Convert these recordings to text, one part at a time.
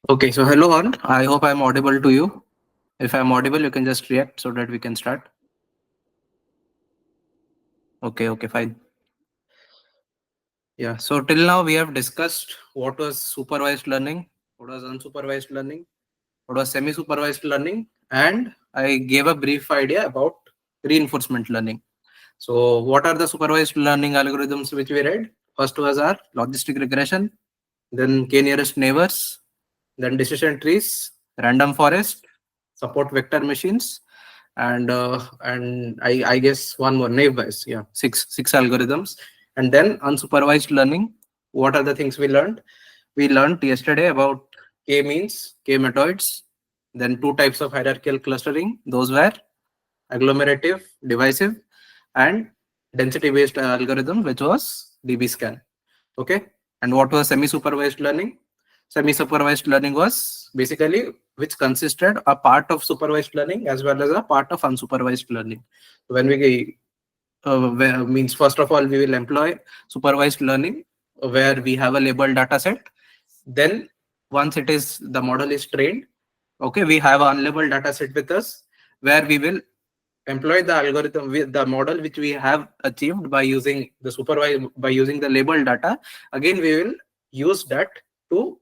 Okay, so hello all. I hope I'm audible to you. If I'm audible, you can just react so that we can start. Okay, fine. Yeah, so till now we have discussed what was supervised learning, what was unsupervised learning, what was semi-supervised learning, and I gave a brief idea about reinforcement learning. So what are the supervised learning algorithms which we read? First was our logistic regression, then k-nearest neighbors, then decision trees, random forest, support vector machines, and I guess one more naive Bayes. Yeah, six algorithms, and then unsupervised learning. What are the things we learned? We learned yesterday about k-means, k-metoids, then two types of hierarchical clustering. Those were agglomerative, divisive, and density-based algorithm, which was DB-scan. Okay, and what was semi-supervised learning? Semi-supervised learning was basically which consisted a part of supervised learning as well as a part of unsupervised learning. When we means first of all we will employ supervised learning where we have a labeled data set. Then once it is the model is trained, okay, we have an unlabeled data set with us where we will employ the algorithm with the model which we have achieved by using the supervised by using the labeled data. Again we will use that to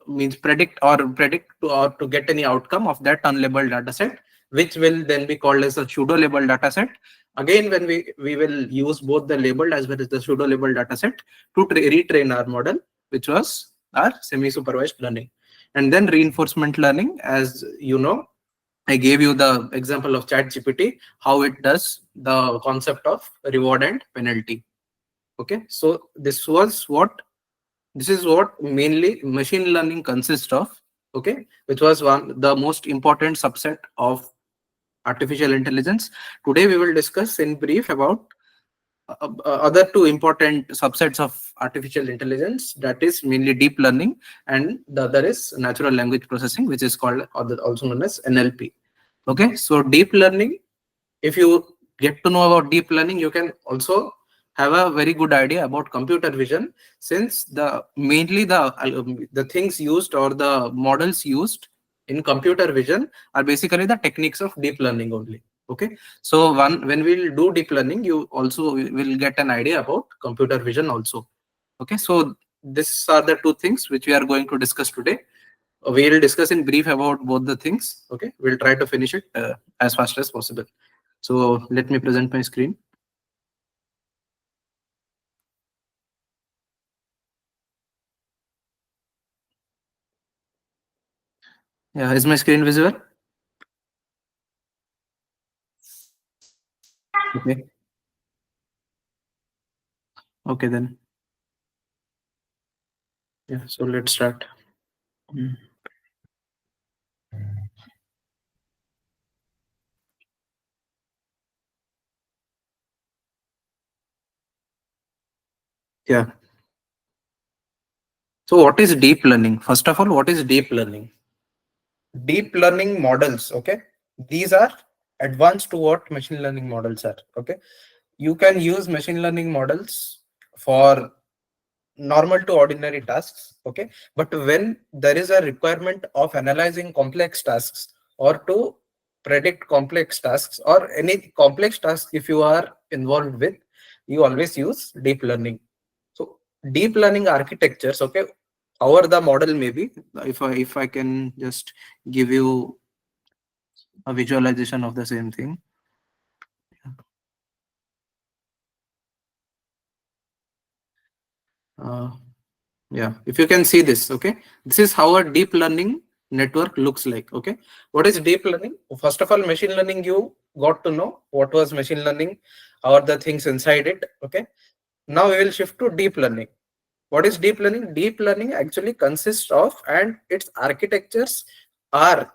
means predict to get any outcome of that unlabeled data set, which will then be called as a pseudo labeled data set. Again, when we will use both the labeled as well as the pseudo labeled data set to retrain our model, which was our semi supervised learning. And then reinforcement learning, as you know, I gave you the example of ChatGPT, how it does the concept of reward and penalty. Okay, so this is what mainly machine learning consists of. Okay, which was the most important subset of artificial intelligence. Today we will discuss in brief about other two important subsets of artificial intelligence, that is mainly deep learning, and the other is natural language processing, which is called also known as NLP. Okay, so deep learning, if you get to know about deep learning, you can also have a very good idea about computer vision, since mainly the things used or the models used in computer vision are basically the techniques of deep learning only. Okay, so when we'll do deep learning, you also will get an idea about computer vision also. Okay, so these are the two things which we are going to discuss today. We will discuss in brief about both the things. Okay, we'll try to finish it as fast as possible. So let me present my screen. Yeah, is my screen visible? Okay. Okay then. Yeah, so let's start. Mm. Yeah. So what is deep learning? First of all, what is deep learning? Deep learning models, okay? These are advanced to what machine learning models are, okay? You can use machine learning models for normal to ordinary tasks, okay, but when there is a requirement of analyzing complex tasks or to predict complex tasks or any complex task, if you are involved with, you always use deep learning. So deep learning architectures, okay, however the model may be, if I can just give you a visualization of the same thing. uh, Yeah, if you can see this, okay, this is how a deep learning network looks like. Okay, what is deep learning? First of all, machine learning, you got to know what was machine learning, how are the things inside it. Okay, now we will shift to deep learning. What is deep learning? Deep learning actually consists of, and its architectures are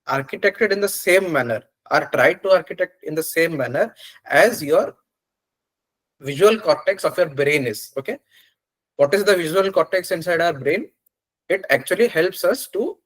architected in the same manner, are tried to architect in the same manner as your visual cortex of your brain is. Okay, what is the visual cortex inside our brain? It actually helps us to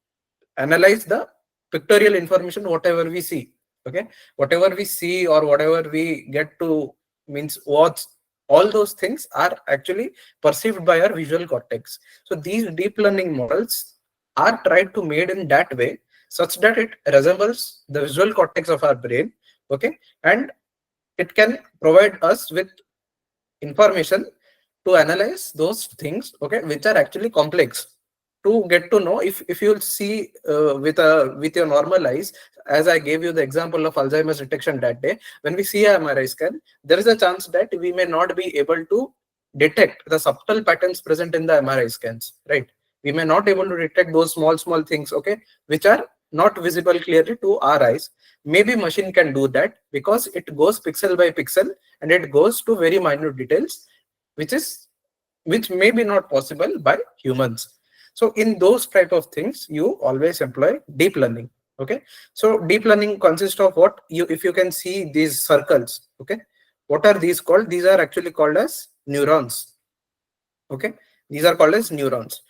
analyze the pictorial information, whatever we see. Okay, whatever we see or whatever we get to means watch All those things are actually perceived by our visual cortex. So these deep learning models are tried to made in that way such that it resembles the visual cortex of our brain, okay, and it can provide us with information to analyze those things, okay, which are actually complex, to get to know. If you'll see with your normal eyes, as I gave you the example of Alzheimer's detection that day, when we see a MRI scan, there is a chance that we may not be able to detect the subtle patterns present in the MRI scans, right? We may not able to detect those small things, okay, which are not visible clearly to our eyes. Maybe machine can do that because it goes pixel by pixel and it goes to very minute details, which may be not possible by humans. So in those type of things, you always employ deep learning. Okay. So deep learning consists of what? If you can see these circles, okay, what are these called? These are actually called as neurons. Okay. These are called as neurons.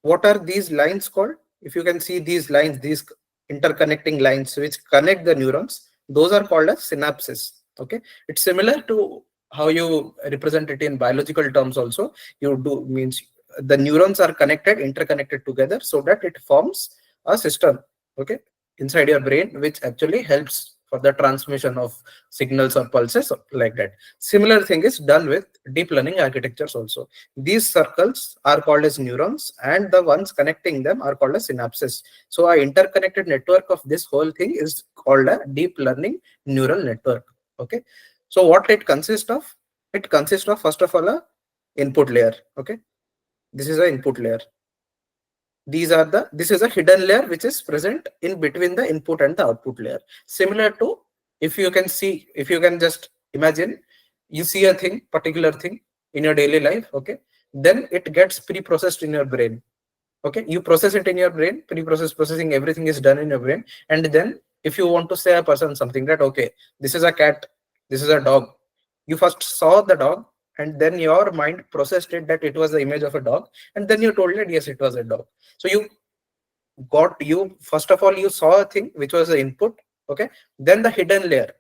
What are these lines called? If you can see these lines, these interconnecting lines which connect the neurons, those are called as synapses. Okay. It's similar to how you represent it in biological terms also. You do means the neurons are connected, interconnected together so that it forms a system, okay, inside your brain, which actually helps for the transmission of signals or pulses like that. Similar thing is done with deep learning architectures also. These circles are called as neurons and the ones connecting them are called as synapses. So our interconnected network of this whole thing is called a deep learning neural network. Okay. So what it consists of? It consists of, first of all, a input layer. Okay. This is an input layer. This is a hidden layer which is present in between the input and the output layer. Similar to, if you can just imagine, you see a thing, particular thing in your daily life, okay, then it gets pre-processed in your brain. Okay, you process it in your brain, processing, everything is done in your brain. And then if you want to say a person something that, okay, this is a cat, this is a dog, you first saw the dog and then your mind processed it that it was the image of a dog, and then you told it yes, it was a dog. So you first of all you saw a thing which was the input, okay, then the hidden layer,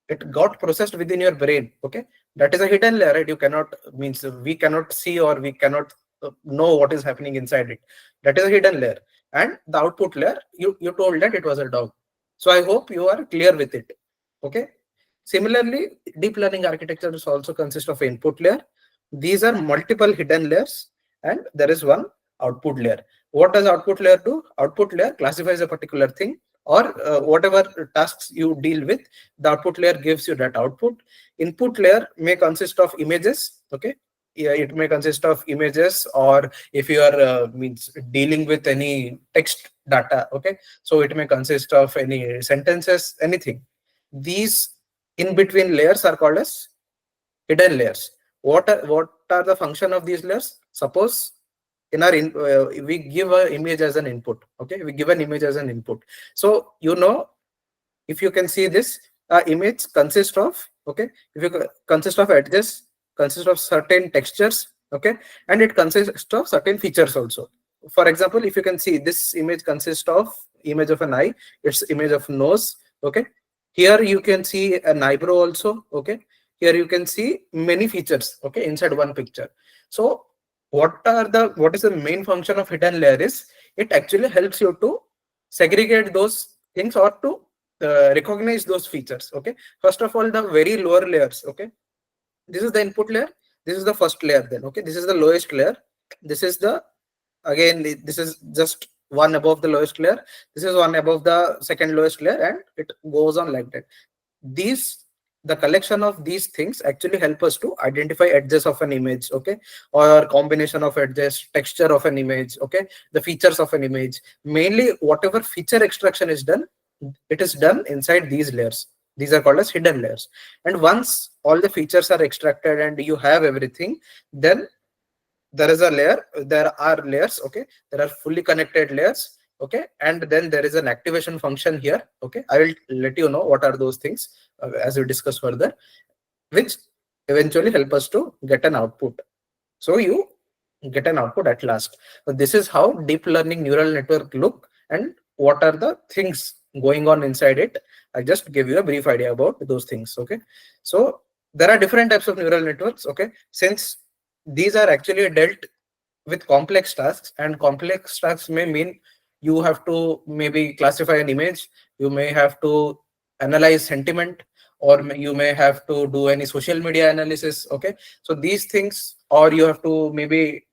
it got processed within your brain, okay, that is a hidden layer, right? You cannot, means we cannot see or we cannot know what is happening inside it. That is a hidden layer. And the output layer, you told that it was a dog. So I hope you are clear with it. Okay. Similarly, deep learning architectures also consist of input layer. These are multiple hidden layers and there is one output layer. What does output layer do? Output layer classifies a particular thing, or whatever tasks you deal with, the output layer gives you that output. Input layer may consist of images. Okay. Yeah, it may consist of images, or if you are means dealing with any text data, okay, so it may consist of any sentences, anything. These in between layers are called as hidden layers. What are the function of these layers? Suppose in our we give an image as an input. Okay, we give an image as an input. So if you can see this image consists of, okay, if you consist of edges, consists of certain textures, okay, and it consists of certain features also. For example, if you can see, this image consists of image of an eye, its image of nose, okay. Here you can see an eyebrow also, okay. Here you can see many features, okay, inside one picture. So what is the main function of hidden layer is, it actually helps you to segregate those things or to recognize those features. Okay, first of all, the very lower layers, okay, this is the input layer, this is the first layer, then okay, this is the lowest layer, this is the, again, this is just one above the lowest layer, this is one above the second lowest layer, and it goes on like that. The collection of these things actually help us to identify edges of an image, okay, or combination of edges, texture of an image, okay, the features of an image. Mainly whatever feature extraction is done, it is done inside these layers. These are called as hidden layers. And once all the features are extracted and you have everything, then there are layers, okay, there are fully connected layers, okay, and then there is an activation function here, okay. I will let you know what are those things as we discuss further, which eventually help us to get an output. So you get an output at last. So this is how deep learning neural network look and what are the things going on inside it. I just gave you a brief idea about those things, okay. So there are different types of neural networks. Okay, since these are actually dealt with complex tasks, and complex tasks may mean you have to maybe classify an image, you may have to analyze sentiment, or you may have to do any social media analysis. Okay, so these things, or you have to maybe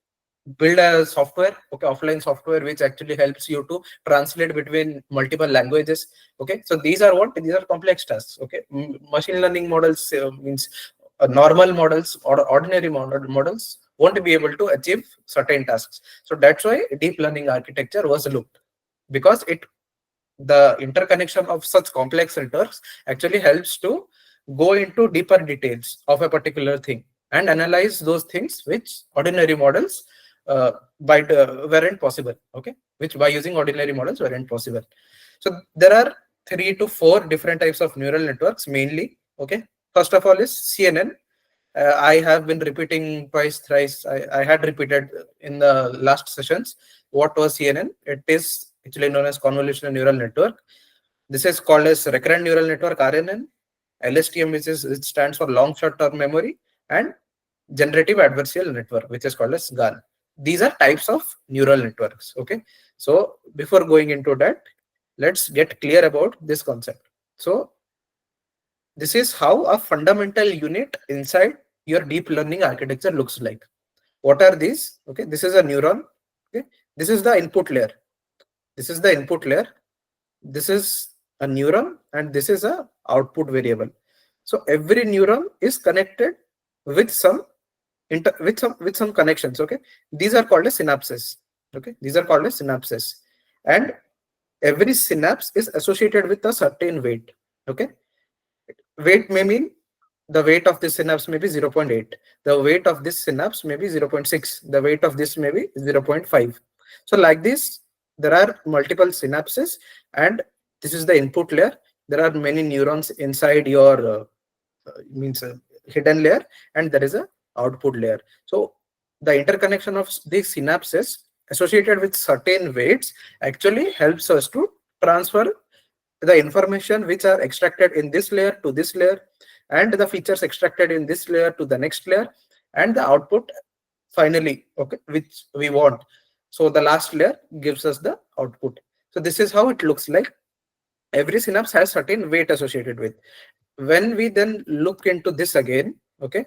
build a software, okay, offline software, which actually helps you to translate between multiple languages. Okay, so these are what, these are complex tasks. Okay, machine learning models means normal models or ordinary models won't be able to achieve certain tasks. So that's why deep learning architecture was looked, because the interconnection of such complex networks actually helps to go into deeper details of a particular thing and analyze those things which ordinary models weren't possible. Okay, which by using ordinary models weren't possible. So there are 3 to 4 different types of neural networks mainly. Okay, first of all is CNN. I have been repeating twice, thrice. I had repeated in the last sessions what was CNN. It is actually known as convolutional neural network. This is called as recurrent neural network, RNN. LSTM, which it stands for long short-term memory, and generative adversarial network, which is called as GAN. These are types of neural networks. Okay, so before going into that, let's get clear about this concept. So this is how a fundamental unit inside your deep learning architecture looks like. What are these? Okay, this is a neuron. Okay, this is the input layer. This is the input layer. This is a neuron, and this is a output variable. So every neuron is connected with some with some connections. Okay, these are called as synapses. Okay, these are called as synapses, and every synapse is associated with a certain weight. Okay, weight may mean the weight of this synapse may be 0.8, the weight of this synapse may be 0.6, the weight of this may be 0.5. So like this, there are multiple synapses, and this is the input layer. There are many neurons inside your means hidden layer, and there is a output layer. So the interconnection of these synapses associated with certain weights actually helps us to transfer the information which are extracted in this layer to this layer, and the features extracted in this layer to the next layer, and the output finally, okay, which we want. So the last layer gives us the output. So this is how it looks like. Every synapse has certain weight associated with. When we then look into this again, okay,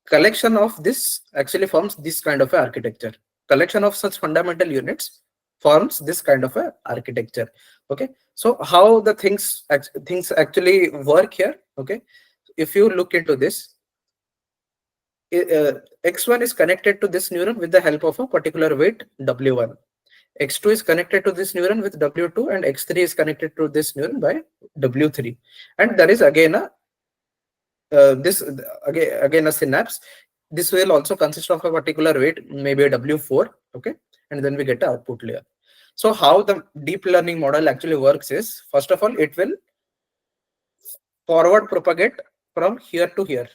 collection of this actually forms this kind of a architecture. Collection of such fundamental units forms this kind of a architecture. Okay, so how the things actually work here. Okay, if you look into this, x1 is connected to this neuron with the help of a particular weight w1. X2 is connected to this neuron with w2, and x3 is connected to this neuron by w3. And there is again a this again a synapse. This will also consist of a particular weight, maybe a w4. Okay, and then we get an output layer. So how the deep learning model actually works is, first of all, it will forward propagate from here to here.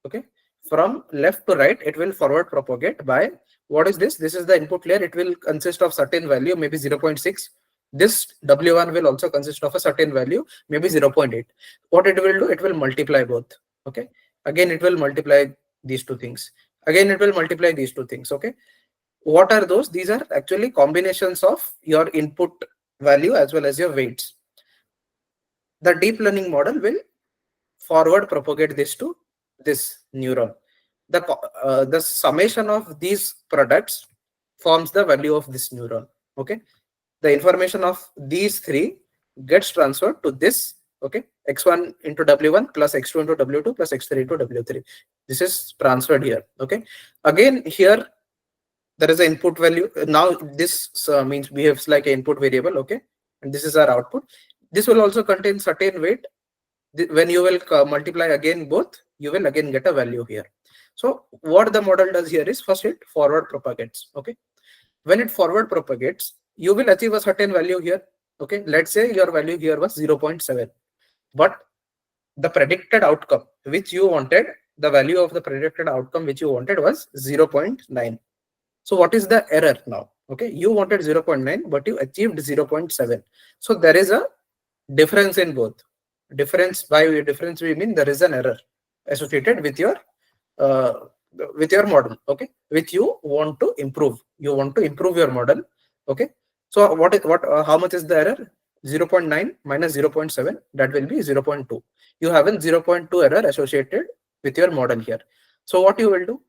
Okay, from left to right, it will forward propagate by, what is this? This is the input layer. It will consist of certain value, maybe 0.6. This w1 will also consist of a certain value, maybe 0.8. What it will do, it will multiply both. Okay, again it will multiply these two things, again it will multiply these two things. Okay, what are those? These are actually combinations of your input value as well as your weights. The deep learning model will forward propagate this to this neuron. The summation of these products forms the value of this neuron. Okay, the information of these three gets transferred to this. Okay, x1 into w1 plus x2 into w2 plus x3 into w3. This is transferred here. Okay, again here there is an input value. Now this means behaves like an input variable. Okay, and this is our output. This will also contain certain weight. When you will multiply again both, you will again get a value here. So what the model does here is, first it forward propagates. Okay, when it forward propagates, you will achieve a certain value here. Okay, let's say your value here was 0.7, but the predicted outcome which you wanted, the value of the predicted outcome which you wanted was 0.9. So what is the error now? Okay, you wanted 0.9, but you achieved 0.7. So there is a difference in both. Difference, by difference we mean there is an error. associated with your model, okay, which you want to improve. You want to improve your model, okay. So how much is the error? 0.9 minus 0.7, that will be 0.2. You have a 0.2 error associated with your model here. So what you will do,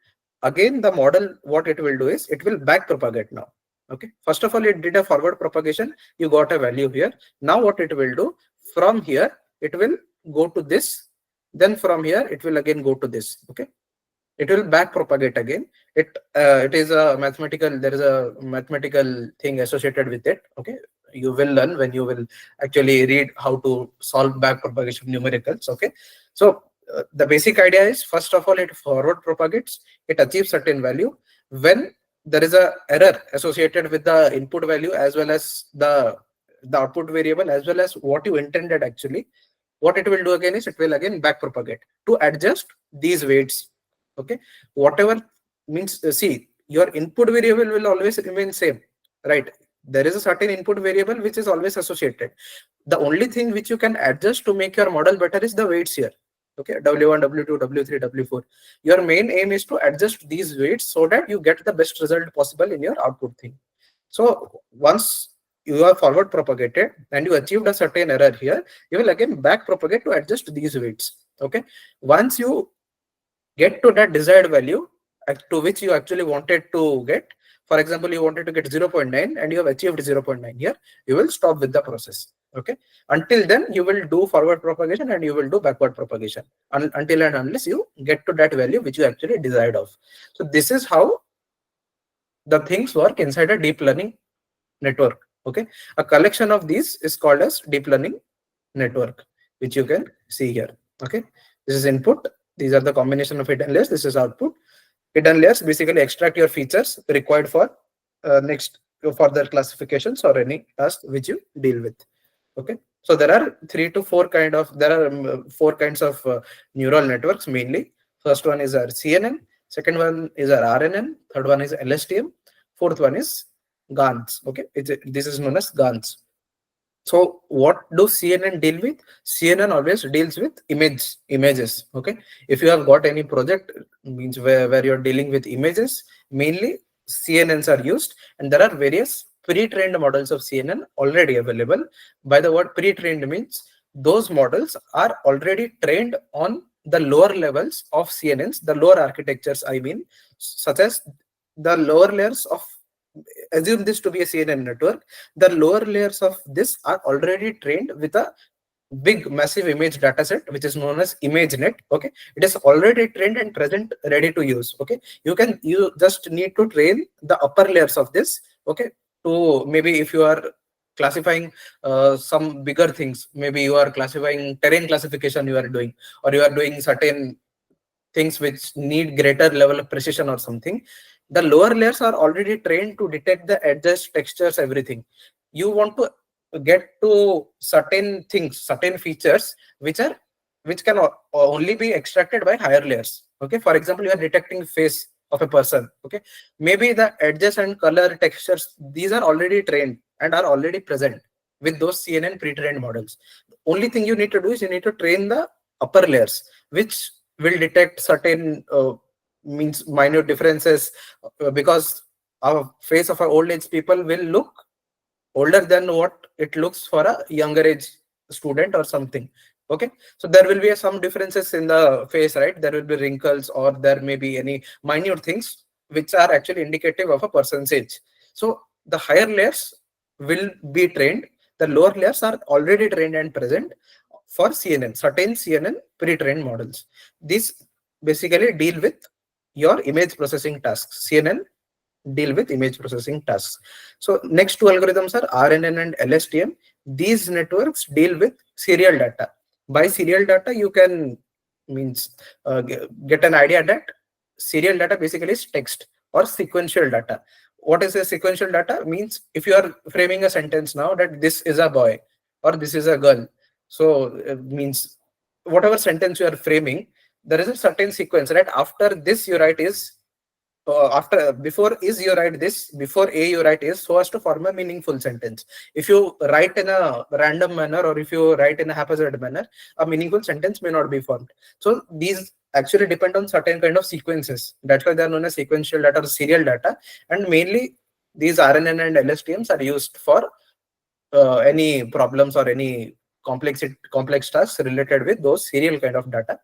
again, the model, what it will do is it will back propagate now. Okay, first of all, it did a forward propagation, you got a value here. Now what it will do, from here it will go to this, then from here it will again go to this. Okay, it will back propagate again. It is a mathematical, there is a mathematical thing associated with it. Okay, you will learn when you will actually read how to solve back propagation numericals. Okay, so the basic idea is, first of all, it forward propagates, it achieves certain value. When there is a error associated with the input value as well as the output variable as well as what you intended actually, what it will do again is it will again back propagate to adjust these weights. Okay, whatever means, see, your input variable will always remain same, right? There is a certain input variable which is always associated. The only thing which you can adjust to make your model better is the weights here. Okay, w1, w2, w3, w4. Your main aim is to adjust these weights so that you get the best result possible in your output thing. So once you are forward propagated and you achieved a certain error here, you will again back propagate to adjust these weights. Okay, once you get to that desired value to which you actually wanted to get, for example, you wanted to get 0.9 and you have achieved 0.9 here, you will stop with the process. Okay, until then you will do forward propagation and you will do backward propagation until and unless you get to that value which you actually desired of. So this is how the things work inside a deep learning network. Okay, a collection of these is called as deep learning network, which you can see here. Okay, this is input, these are the combination of hidden layers, this is output. Hidden layers basically extract your features required for next further classifications or any task which you deal with. Okay, so there are 4 kinds of neural networks mainly. First one is our CNN, second one is our RNN, third one is LSTM, fourth one is GANs. Okay, this is known as GANs. So what do CNN deal with? CNN always deals with images. Okay, if you have got any project means where you're dealing with images, mainly CNNs are used, and there are various pre-trained models of CNN already available. By the word pre-trained means those models are already trained on the lower levels of CNNs, the lower architectures, I mean, such as the lower layers of, assume this to be a CNN network, the lower layers of this are already trained with a big massive image data set which is known as ImageNet. Okay, it is already trained and present ready to use. Okay, you just need to train the upper layers of this. Okay, to maybe if you are classifying some bigger things, maybe you are classifying terrain classification you are doing, or you are doing certain things which need greater level of precision or something, the lower layers are already trained to detect the edges, textures, everything. You want to get to certain things, certain features which can only be extracted by higher layers. Okay, for example, you are detecting face of a person. Okay, maybe the edges and color textures, these are already trained and are already present with those CNN pre-trained models. The only thing you need to do is you need to train the upper layers, which will detect certain means minute differences, because our face of our old age people will look older than what it looks for a younger age student or something. Okay, so there will be some differences in the face, right? There will be wrinkles or there may be any minute things which are actually indicative of a person's age. So the higher layers will be trained, the lower layers are already trained and present for CNN, certain CNN pre-trained models. These basically deal with your image processing tasks. CNN deal with image processing tasks. So next two algorithms are RNN and LSTM. These networks deal with serial data. By serial data, you can means get an idea that serial data basically is text or sequential data. What is a sequential data? Means if you are framing a sentence now that this is a boy or this is a girl, so means whatever sentence you are framing, there is a certain sequence, right? After this you write is, before is you write this, before a you write is, so as to form a meaningful sentence. If you write in a random manner or if you write in a haphazard manner, a meaningful sentence may not be formed. So these actually depend on certain kind of sequences. That's why they are known as sequential data or serial data. And mainly these RNN and LSTMs are used for any problems or any complex tasks related with those serial kind of data.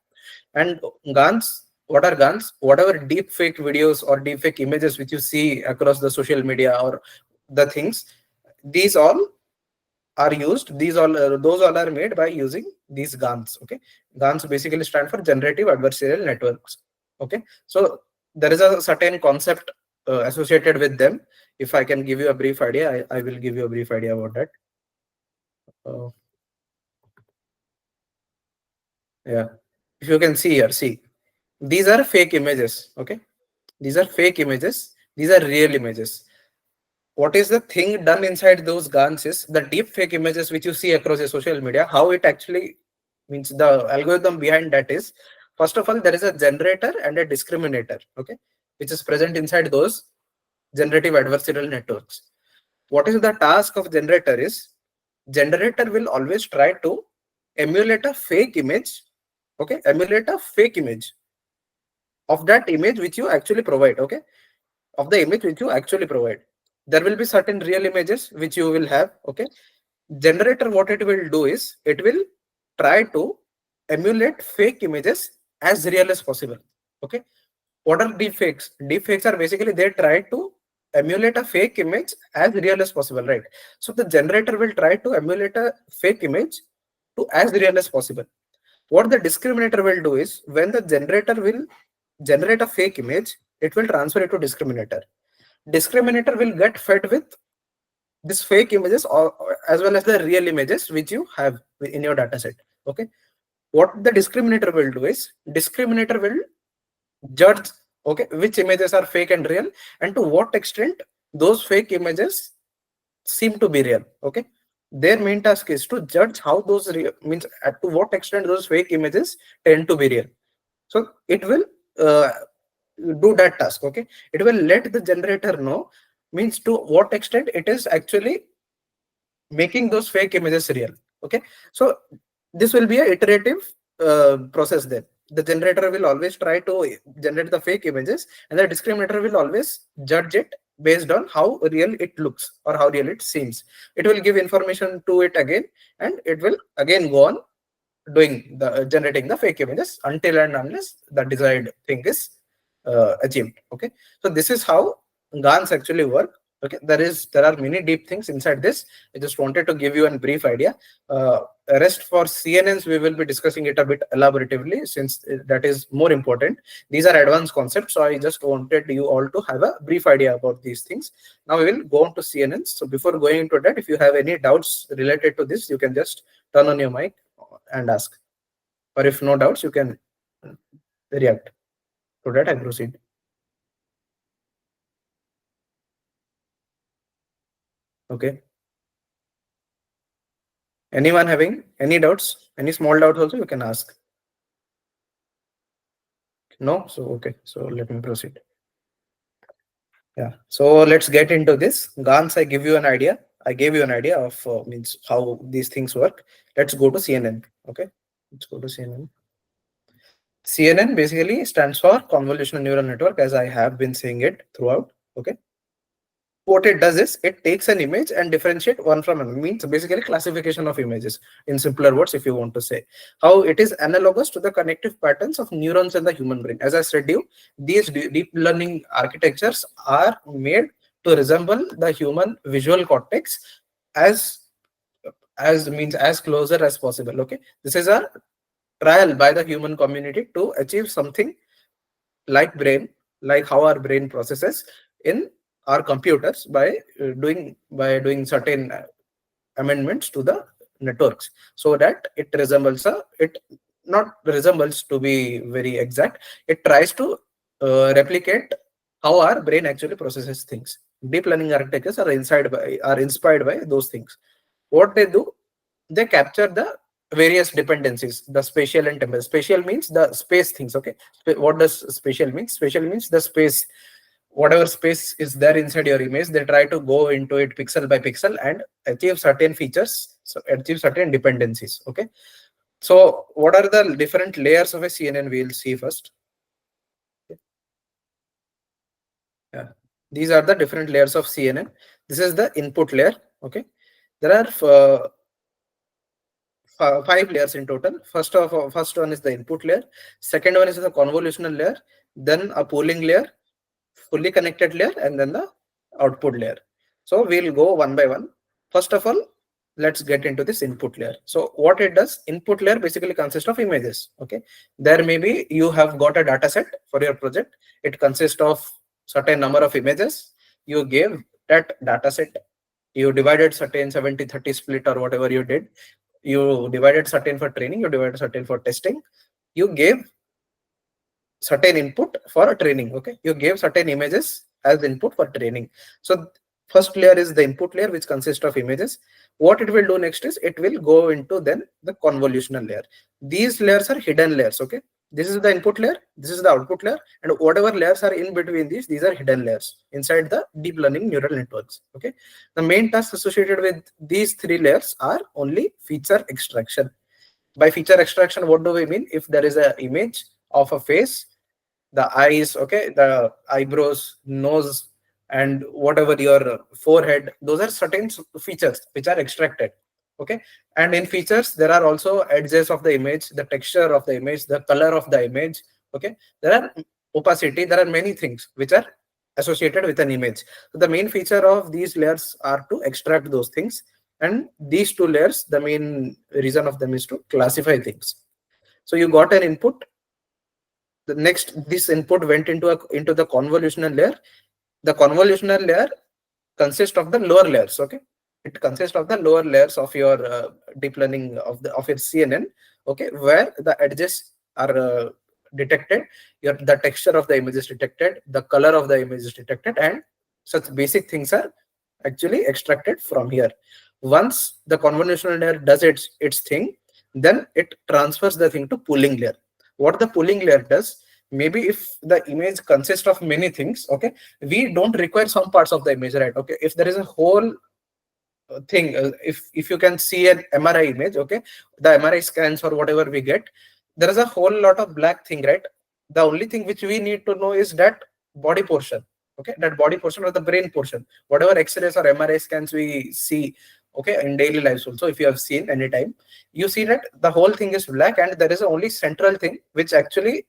And GANs, what are GANs? Whatever deep fake videos or deep fake images which you see across the social media or the things, these all are used. These all those all are made by using these GANs. Okay, GANs basically stand for generative adversarial networks. Okay, so there is a certain concept associated with them. If I can give you a brief idea, I will give you a brief idea about that. Uh, yeah, if you can see here, see, these are fake images. Okay, these are fake images. These are real images. What is the thing done inside those GANs is the deep fake images which you see across the social media, how it actually means the algorithm behind that is, first of all, there is a generator and a discriminator, okay, which is present inside those generative adversarial networks. What is the task of generator is, generator will always try to emulate a fake image, okay, emulate a fake image of that image which you actually provide, okay, of the image which you actually provide. There will be certain real images which you will have, okay. Generator, what it will do is, it will try to emulate fake images as real as possible, okay. What are deepfakes? Deepfakes are basically they try to emulate a fake image as real as possible, right? So the generator will try to emulate a fake image to as real as possible. What the discriminator will do is, when the generator will generate a fake image, it will transfer it to discriminator. Discriminator will get fed with this fake images or as well as the real images which you have in your data set, okay. What the discriminator will do is, discriminator will judge, okay, which images are fake and real, and to what extent those fake images seem to be real, okay. Their main task is to judge how those means to what extent those fake images tend to be real. So it will do that task, okay. It will let the generator know, means to what extent it is actually making those fake images real, okay. So this will be a iterative process. Then the generator will always try to generate the fake images, and the discriminator will always judge it based on how real it looks or how real it seems. It will give information to it again, and it will again go on doing the generating the fake images until and unless the desired thing is achieved, okay. So this is how GANs actually work, okay. There are many deep things inside this. I just wanted to give you a brief idea. Rest for CNNs we will be discussing it a bit elaboratively, since that is more important. These are advanced concepts, so I just wanted you all to have a brief idea about these things. Now we will go on to CNNs. So before going into that, if you have any doubts related to this, you can just turn on your mic and ask, or if no doubts, you can react. So that I proceed. Okay. Anyone having any doubts? Any small doubts also you can ask. No? So okay. So let me proceed. Yeah. So let's get into this. GANs, I give you an idea. I gave you an idea of means how these things work. Let's go to CNN. Okay. Let's go to CNN. CNN basically stands for convolutional neural network, as I have been saying it throughout. Okay. What it does is, it takes an image and differentiate one from another, means basically classification of images, in simpler words, if you want to say. How it is analogous to the connective patterns of neurons in the human brain. As I said you, these deep learning architectures are made to resemble the human visual cortex as means as closer as possible, okay. This is a trial by the human community to achieve something like brain, like how our brain processes in our computers by doing certain amendments to the networks, so that it resembles it not resembles, to be very exact, it tries to replicate how our brain actually processes things. Deep learning architectures are inspired by those things. What they do, they capture the various dependencies, the spatial and temporal. Spatial means the space things, okay. What does spatial mean? Spatial means the space, whatever space is there inside your image, they try to go into it pixel by pixel and achieve certain features, so achieve certain dependencies, okay. So what are the different layers of a CNN? We'll see first. Yeah. These are the different layers of CNN. This is the input layer. Okay. There are 5 layers in total. First one is the input layer. Second one is the convolutional layer. Then a pooling layer, fully connected layer, and then the output layer. So we'll go one by one. First of all, let's get into this input layer. So what it does, input layer basically consists of images. Okay, there maybe you have got a data set for your project. It consists of certain number of images. You gave that data set, you divided certain 70-30 split or whatever you did. You divided certain for training, you divided certain for testing. You gave certain input for training. Okay, you gave certain images as input for training. So first layer is the input layer, which consists of images. What it will do next is it will go into then the convolutional layer. These layers are hidden layers. Okay, this is the input layer, this is the output layer, and whatever layers are in between these are hidden layers inside the deep learning neural networks. Okay, the main tasks associated with these 3 layers are only feature extraction. By feature extraction, what do we mean? If there is an image of a face, the eyes, okay, the eyebrows, nose, and whatever your forehead, those are certain features which are extracted. Okay, and in features there are also edges of the image, the texture of the image, the color of the image. Okay, there are opacity, there are many things which are associated with an image. So the main feature of these layers are to extract those things, and these 2 layers, the main reason of them is to classify things. So you got an input. The next, this input went into the convolutional layer. The convolutional layer consists of the lower layers. Okay, it consists of the lower layers of your deep learning of your CNN. Okay, where the edges are detected, the texture of the image is detected, the color of the image is detected, and such basic things are actually extracted from here. Once the convolutional layer does its thing, then it transfers the thing to pooling layer. What the pooling layer does, maybe if the image consists of many things, okay, we don't require some parts of the image, right? Okay, if there is a whole thing, if you can see an MRI image, okay, the MRI scans or whatever we get, there is a whole lot of black thing, right? The only thing which we need to know is that body portion. Okay, that body portion or the brain portion, whatever X-rays or MRI scans we see, okay, in daily lives also, if you have seen anytime, you see that the whole thing is black and there is a only central thing which actually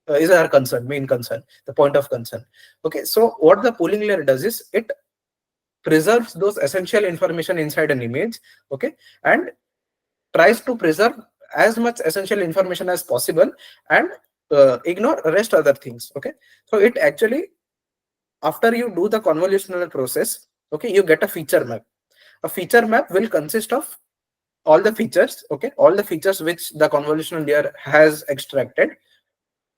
is our concern, main concern, the point of concern. Okay, so what the pooling layer does is it preserves those essential information inside an image. Okay, and tries to preserve as much essential information as possible and ignore rest other things. Okay, so it actually, after you do the convolutional process, okay, you get a feature map. A feature map will consist of all the features, okay, all the features which the convolutional layer has extracted.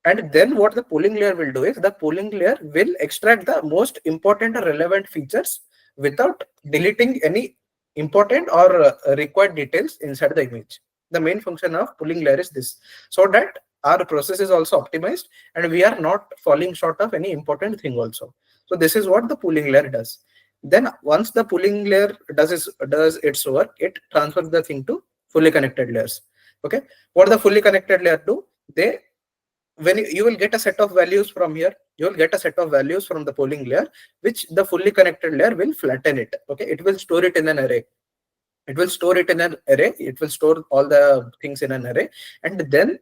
And then what the pooling layer will do is the pooling layer will extract the most important or relevant features without deleting any important or required details inside the image. The main function of pooling layer is this, so that our process is also optimized and we are not falling short of any important thing also. So this is what the pooling layer does. Then once the pooling layer does its work, it transfers the thing to fully connected layers. Okay, what the fully connected layer do? They, when you will get a set of values from here, you will get a set of values from the polling layer, which the fully connected layer will flatten it. Okay, it will store it in an array. It will store it in an array. It will store all the things in an array, and then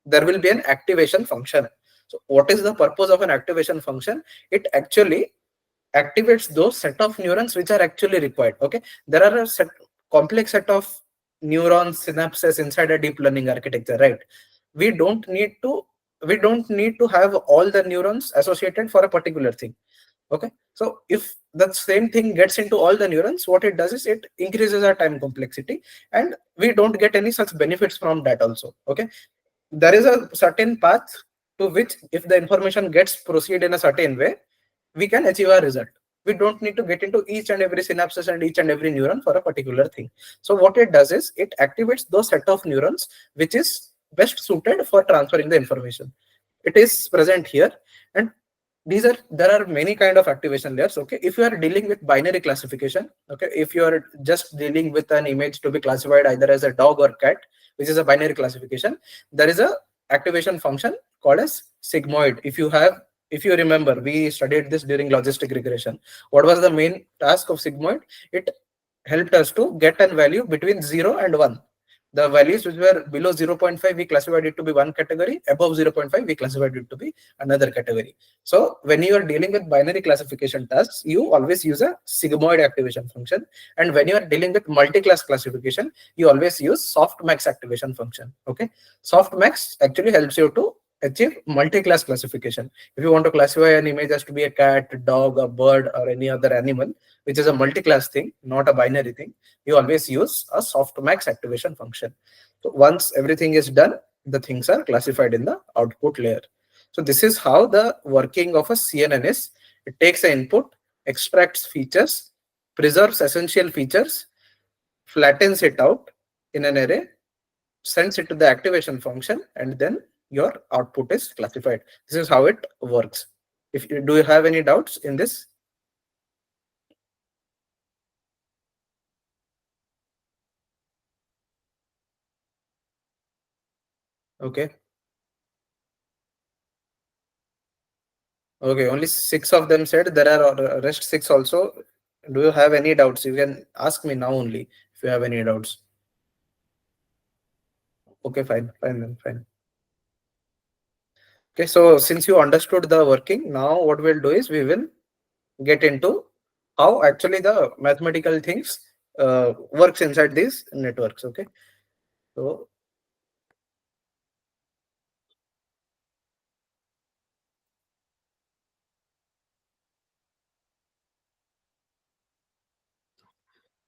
there will be an activation function. So what is the purpose of an activation function? It actually activates those set of neurons which are actually required. Okay, there are a complex set of neurons, synapses inside a deep learning architecture, right? we don't need to we don't need to have all the neurons associated for a particular thing. Okay, so if the same thing gets into all the neurons, what it does is it increases our time complexity, and we don't get any such benefits from that also. Okay, there is a certain path to which, if the information gets proceed in a certain way, we can achieve our result. We don't need to get into each and every synapses and each and every neuron for a particular thing. So what it does is it activates those set of neurons which is best suited for transferring the information. It is present here, and there are many kind of activation layers. Okay, if you are dealing with binary classification, okay, if you are just dealing with an image to be classified either as a dog or cat, which is a binary classification, there is a activation function called as sigmoid. If you remember, we studied this during logistic regression. What was the main task of sigmoid? It helped us to get a value between 0 and 1. The values which were below 0.5, we classified it to be one category. Above 0.5, we classified it to be another category. So when you are dealing with binary classification tasks, you always use a sigmoid activation function. And when you are dealing with multi-class classification, you always use softmax activation function. Okay, softmax actually helps you to achieve multi-class classification. If you want to classify an image as to be a cat, dog, a bird, or any other animal, which is a multi-class thing, not a binary thing, you always use a softmax activation function. So once everything is done, the things are classified in the output layer. So this is how the working of a CNN is. It takes an input, extracts features, preserves essential features, flattens it out in an array, sends it to the activation function, and then your output is classified. This is how it works. Do you have any doubts in this? Okay. Okay, only 6 of them said. There are rest 6 also. Do you have any doubts? You can ask me now only if you have any doubts. Okay, fine, fine then, fine. Okay, so since you understood the working, now what we'll do is we will get into how actually the mathematical things works inside these networks. Okay, so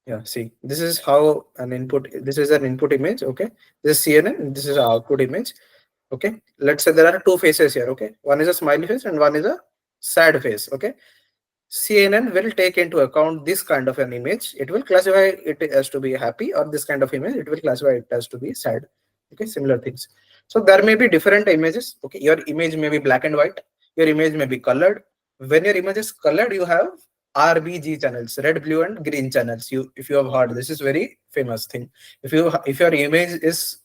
yeah, see, this is how an input. This is an input image. Okay, this is CNN. This is an output image. Okay, let's say there are two faces here. Okay, one is a smiley face and one is a sad face. Okay, CNN will take into account this kind of an image. It will classify it as to be happy, or this kind of image, it will classify it as to be sad. Okay, similar things. So there may be different images. Okay, your image may be black and white. Your image may be colored. When your image is colored, you have RBG channels, red, blue, and green channels. If you have heard, this is very famous thing. If your image is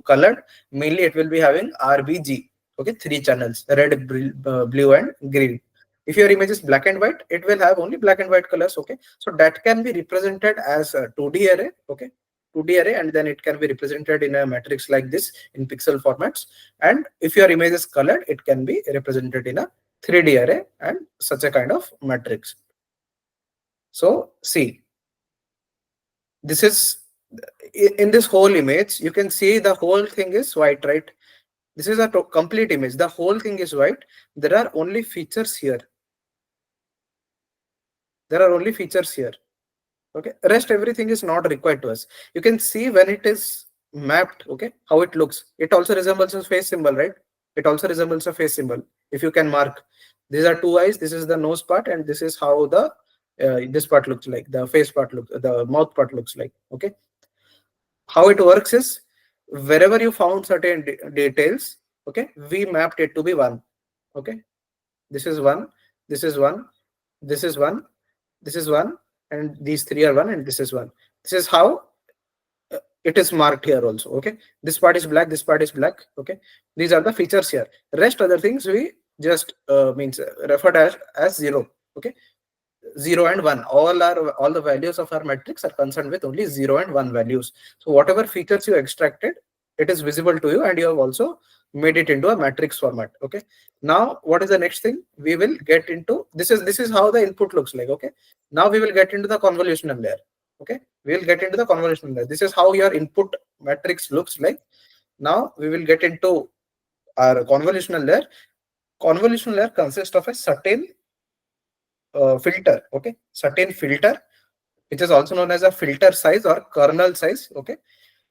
colored, mainly it will be having RBG. Okay, 3 channels: red, blue, and green. If your image is black and white, it will have only black and white colors. Okay, so that can be represented as a 2D array. Okay, 2D array, and then it can be represented in a matrix like this in pixel formats. And if your image is colored, it can be represented in a 3D array and such a kind of matrix. So see, this is in this whole image, you can see the whole thing is white, right? This is a complete image. The whole thing is white. There are only features here. There are only features here. Okay, rest everything is not required to us. You can see when it is mapped, okay, how it looks. It also resembles a face symbol, right? It also resembles a face symbol. If you can mark, these are 2 eyes, this is the nose part, and this is how the this part looks like, the face part looks, the mouth part looks like. Okay, how it works is, wherever you found certain details, okay, we mapped it to be 1. Okay, this is 1, this is 1, this is 1, this is 1, and these 3 are 1, and this is 1. This is how it is marked here also. Okay, this part is black, this part is black. Okay, these are the features here. Rest other things we just means referred as 0. Okay, 0 and 1, all the values of our matrix are concerned with only 0 and 1 values. So whatever features you extracted, it is visible to you, and you have also made it into a matrix format. Okay, now what is the next thing? We will get into this is how the input looks like. Okay, now we will get into the convolutional layer. Okay, we will get into the convolutional layer. This is how your input matrix looks like. Now we will get into our convolutional layer. Convolutional layer consists of a certain filter. Okay, certain filter, which is also known as a filter size or kernel size. Okay,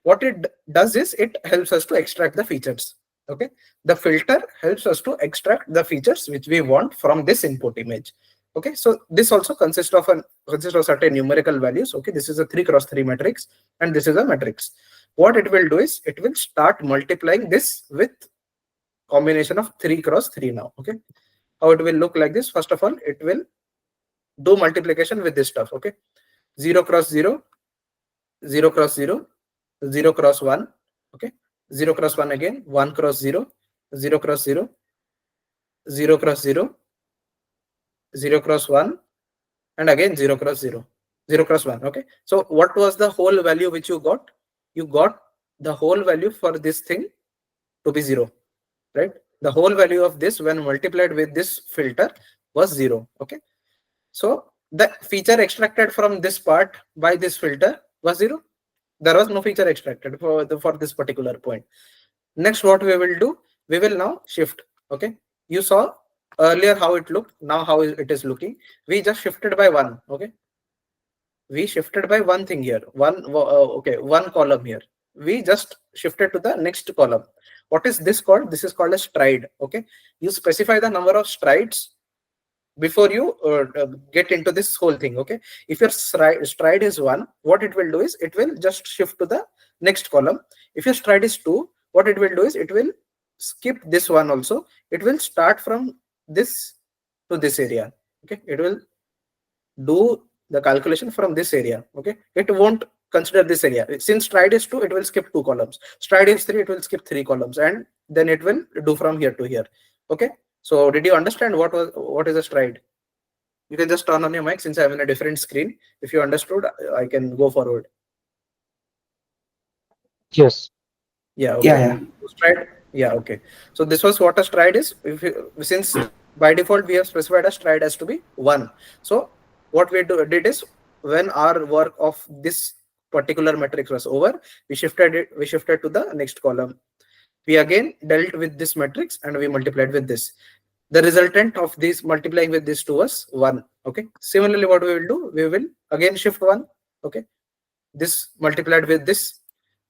what it does is it helps us to extract the features. Okay, the filter helps us to extract the features which we want from this input image. Okay, so this also consists of certain numerical values. Okay, this is a 3x3 matrix, and this is a matrix. What it will do is it will start multiplying this with combination of 3x3 now. Okay, how it will look like this. First of all, it will do multiplication with this stuff. Okay, 0 cross 0, 0 cross 0, 0 cross 1. Okay, 0 cross 1 again, 1 cross 0, 0 cross 0, 0 cross 0, 0 cross 1, and again 0 cross 0, 0 cross 1. Okay, so what was the whole value which you got? You got the whole value for this thing to be 0, right? The whole value of this when multiplied with this filter was 0. Okay, so the feature extracted from this part by this filter was 0. There was no feature extracted for this particular point. Next, what we will do, we will now shift. Okay, you saw earlier how it looked, now how it is looking. We just shifted by 1. Okay, we shifted by one thing here, okay, one column here. We just shifted to the next column. What is this called? This is called a stride. Okay, you specify the number of strides before you get into this whole thing. Okay, if your stride is 1, what it will do is it will just shift to the next column. If your stride is 2, what it will do is it will skip this one also. It will start from this to this area. Okay, it will do the calculation from this area. Okay, it won't consider this area. Since stride is 2, it will skip 2 columns. Stride is 3, it will skip 3 columns, and then it will do from here to here. Okay, so did you understand what is a stride? You can just turn on your mic since I'm in a different screen. If you understood, I can go forward. Yes. Yeah, okay. Yeah. Stride. Yeah, okay. So this was what a stride is. Since by default we have specified a stride has to be 1. So what we did is, when our work of this particular matrix was over, we shifted to the next column. We again dealt with this matrix and we multiplied with this. The resultant of this multiplying with this 2 was 1. Okay. Similarly, what we will do, we will again shift 1. Okay. This multiplied with this,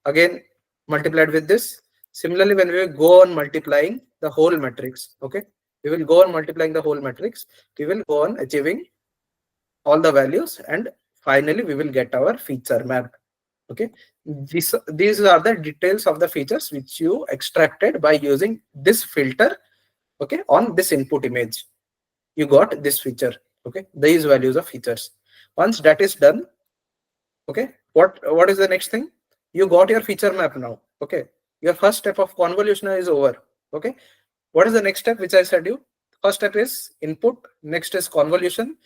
again multiplied with this. Similarly, when we go on multiplying the whole matrix, okay, we will go on multiplying the whole matrix. We will go on achieving all the values, and finally we will get our feature map. Okay, these are the details of the features which you extracted by using this filter. Okay, on this input image you got this feature. Okay, these values of features. Once that is done, okay, what is the next thing? You got your feature map now. Okay, your first step of convolution is over. Okay, what is the next step which I said you? First step is input, next is convolution,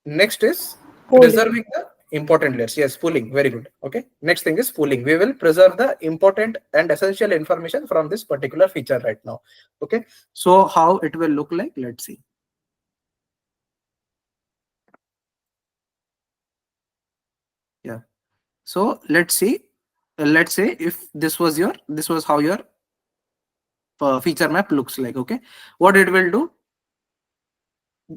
next is preserving the important layers. Yes, pooling. Very good. Okay, next thing is pooling. We will preserve the important and essential information from this particular feature right now. Okay, so how it will look like, let's see. Yeah, so let's see. Let's say if this was how your feature map looks like. Okay, what it will do,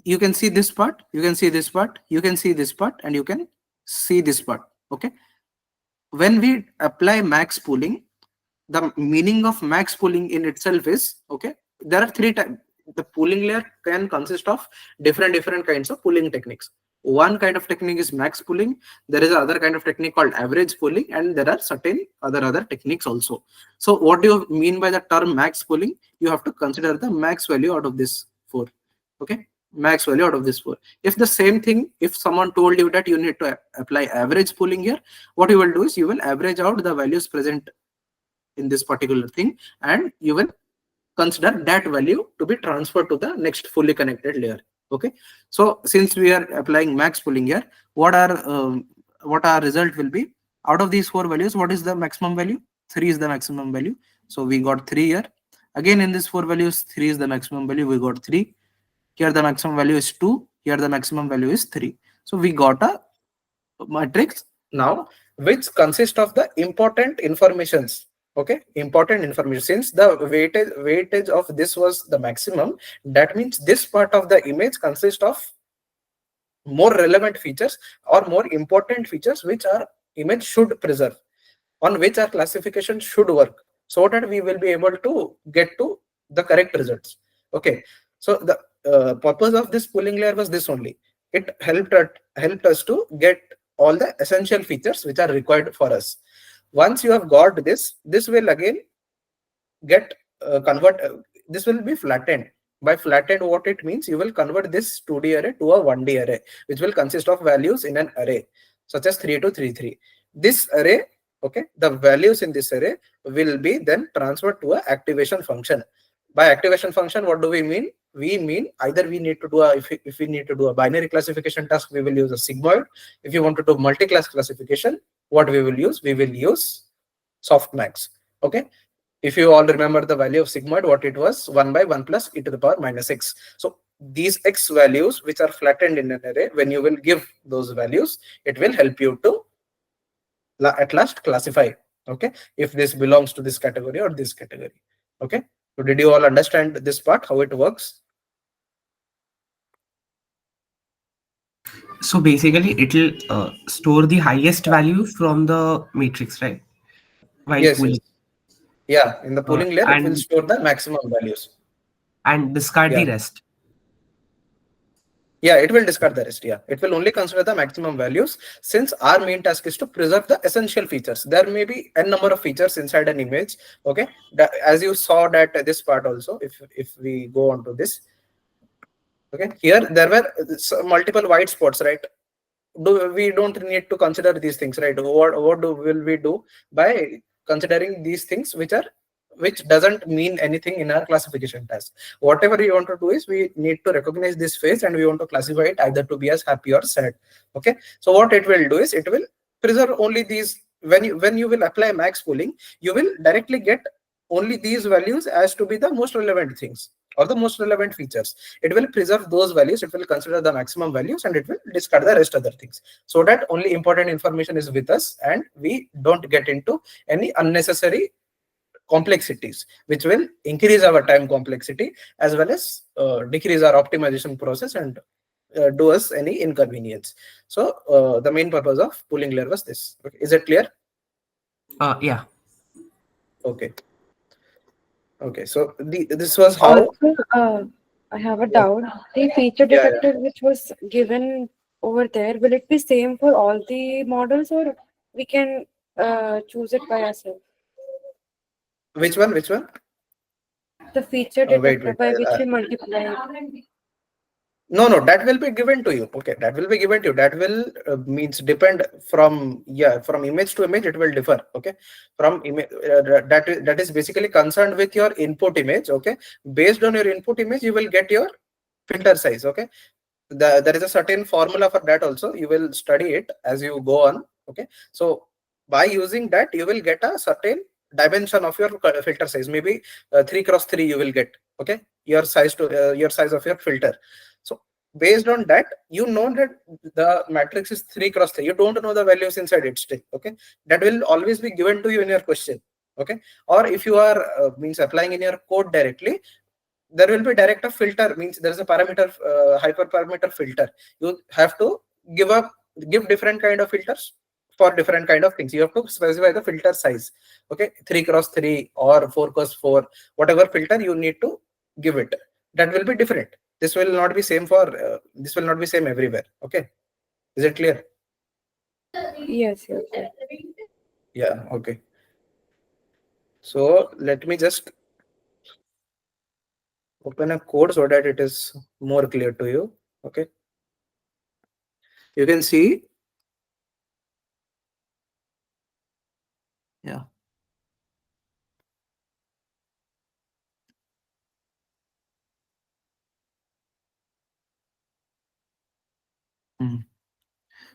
you can see this part, you can see this part, you can see this part, and you can see this part. Okay, when we apply max pooling, the meaning of max pooling in itself is, okay, there are 3 types. The pooling layer can consist of different kinds of pooling techniques. One kind of technique is max pooling. There is another kind of technique called average pooling, and there are certain other techniques also. So what do you mean by the term max pooling? You have to consider the max value out of this 4. Okay, max value out of this 4. If the same thing, if someone told you that you need to apply average pooling here, what you will do is you will average out the values present in this particular thing, and you will consider that value to be transferred to the next fully connected layer. Okay, so since we are applying max pooling here, what our result will be out of these 4 values? What is the maximum value? 3 is the maximum value, so we got 3 here. Again, in these 4 values, 3 is the maximum value, we got 3. Here the maximum value is 2, here the maximum value is 3. So we got a matrix now which consists of the important informations. Okay, important information. Since the weightage of this was the maximum, that means this part of the image consists of more relevant features or more important features which our image should preserve, on which our classification should work, so that we will be able to get to the correct results. Okay, so the purpose of this pooling layer was this only. It helped us to get all the essential features which are required for us. Once you have got this will again get this will be flattened. By flattened, what it means, you will convert this 2D array to a 1D array, which will consist of values in an array, such as 3 to 3, 3. This array, okay, the values in this array will be then transferred to a activation function. By activation function, what do we mean? We mean either we need to do a, if we need to do a binary classification task, we will use a sigmoid. If you want to do multi-class classification, what we will use? We will use softmax. Okay. If you all remember the value of sigmoid, what it was, 1 by 1 plus e to the power minus x. So these x values which are flattened in an array, when you will give those values, it will help you to at last classify, okay, if this belongs to this category or this category. Okay, so did you all understand this part, how it works? So basically, it'll store the highest value from the matrix, right? While Yes, yes. pooling, Yeah, in the pooling layer, it will and store the maximum values. discard the Yeah. rest. Yeah, it will discard the rest. Yeah, it will only consider the maximum values, since our main task is to preserve the essential features. There may be n number of features inside an image. Okay, as you saw that this part also, if we go on to this, okay, here there were multiple white spots, right? We don't need to consider these things, right? What will we do by considering these things which doesn't mean anything in our classification task? Whatever we want to do is we need to recognize this phase and we want to classify it either to be as happy or sad. Okay, so what it will do is it will preserve only these. When you will apply max pooling, you will directly get only these values as to be the most relevant things or the most relevant features. It will preserve those values, it will consider the maximum values, and it will discard the rest other things, so that only important information is with us and we don't get into any unnecessary complexities which will increase our time complexity as well as decrease our optimization process and do us any inconvenience. So the main purpose of pooling layer was this. Okay, is it clear? Yeah. Okay. Okay, so this was how. Also, I have a Yeah, doubt. The feature yeah, yeah. detector which was given over there, will it be same for all the models, or we can choose it by ourselves? Which one? The feature Wait, detector wait. by which we multiply it. No, no, that will be given to you. Okay, that will be given to you. That will means depend from, yeah, from image to image. It will differ. Okay, from image that is basically concerned with your input image. Okay, based on your input image, you will get your filter size. Okay, there is a certain formula for that also. You will study it as you go on. Okay, so by using that, you will get a certain dimension of your filter size. Maybe 3 cross 3 you will get. Okay, your size to your size of your filter. So based on that, you know that the matrix is 3 cross 3. You don't know the values inside it still. Okay, that will always be given to you in your question. Okay, or if you are means applying in your code directly, there will be direct a filter, means there is a parameter hyperparameter filter. You have to give different kind of filters for different kind of things. You have to specify the filter size. Okay, 3 cross 3 or 4 cross 4, whatever filter you need to give it, that will be different. This will not be same for this will not be same everywhere. Okay, is it clear? Yes, yes, yes. Yeah. Okay, so let me just open a code so that it is more clear to you. Okay, you can see. Yeah. Mm.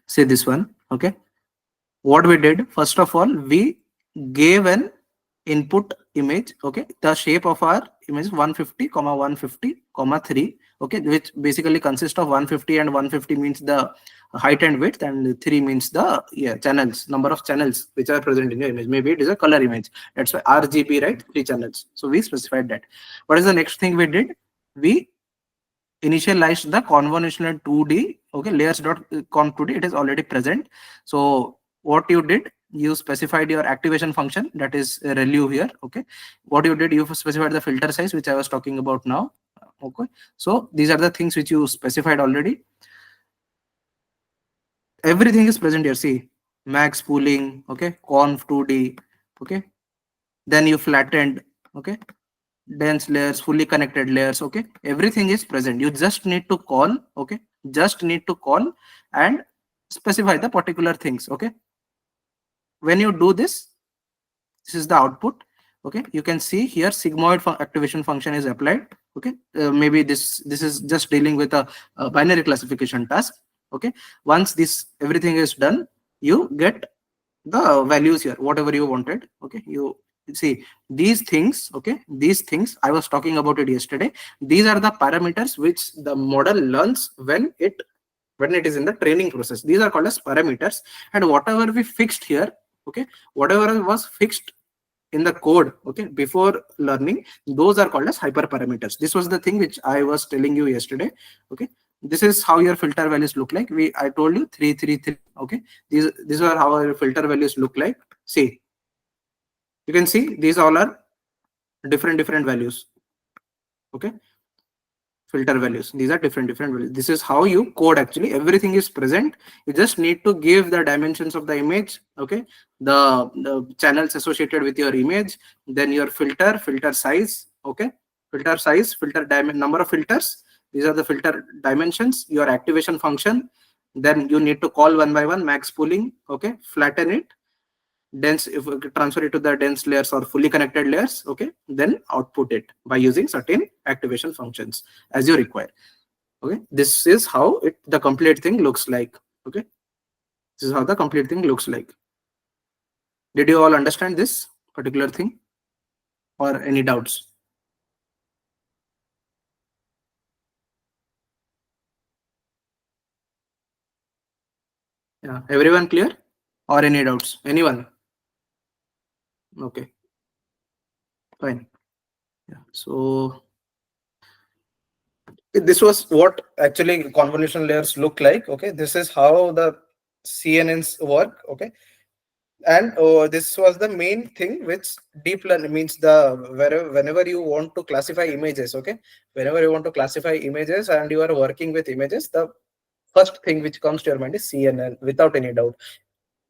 See this one. Okay, what we did, first of all, we gave an input image. Okay, the shape of our image is 150 comma 150 comma 3. Okay, which basically consists of 150, and 150 means the height and width, and 3 means the, yeah, channels, number of channels which are present in your image. Maybe it is a color image, that's why RGB, right? 3 channels, so we specified that. What is the next thing we did? We initialized the convolutional 2D. Okay, layers.conv 2D, it is already present. So what you did, you specified your activation function, that is relu here. Okay, what you did, you specified the filter size, which I was talking about now. Okay, so these are the things which you specified already. Everything is present here. See, max pooling. Okay, conv 2D. Okay, then you flattened. Okay, dense layers, fully connected layers. Okay, everything is present. You just need to call. Okay, just need to call and specify the particular things. Okay, when you do this, this is the output. Okay, you can see here sigmoid activation function is applied. Okay, maybe this is just dealing with a binary classification task. Okay, once this everything is done, you get the values here, whatever you wanted. Okay, you see these things. Okay, these things I was talking about it yesterday. These are the parameters which the model learns when it is in the training process. These are called as parameters, and whatever we fixed here, okay, whatever was fixed in the code, okay, before learning, those are called as hyperparameters. This was the thing which I was telling you yesterday. Okay, this is how your filter values look like. I told you 333. Okay, these are how your filter values look like. See, you can see these all are different values. Okay, filter values, these are different values. This is how you code. Actually everything is present. You just need to give the dimensions of the image. Okay, the channels associated with your image, then your filter size. Okay, filter size, filter dimension, number of filters, these are the filter dimensions, your activation function. Then you need to call one by one, max pooling. Okay, flatten it, dense, if we transfer it to the dense layers or fully connected layers. Okay, then output it by using certain activation functions as you require. Okay, this is how the complete thing looks like. Okay, this is how the complete thing looks like. Did you all understand this particular thing, or any doubts? Yeah, everyone clear, or any doubts? Anyone? Okay, fine. Yeah, so this was what actually convolution layers look like. Okay, this is how the CNNs work. Okay, and this was the main thing which deep learning means. Whenever you want to classify images, okay, whenever you want to classify images and you are working with images, the first thing which comes to your mind is CNN, without any doubt.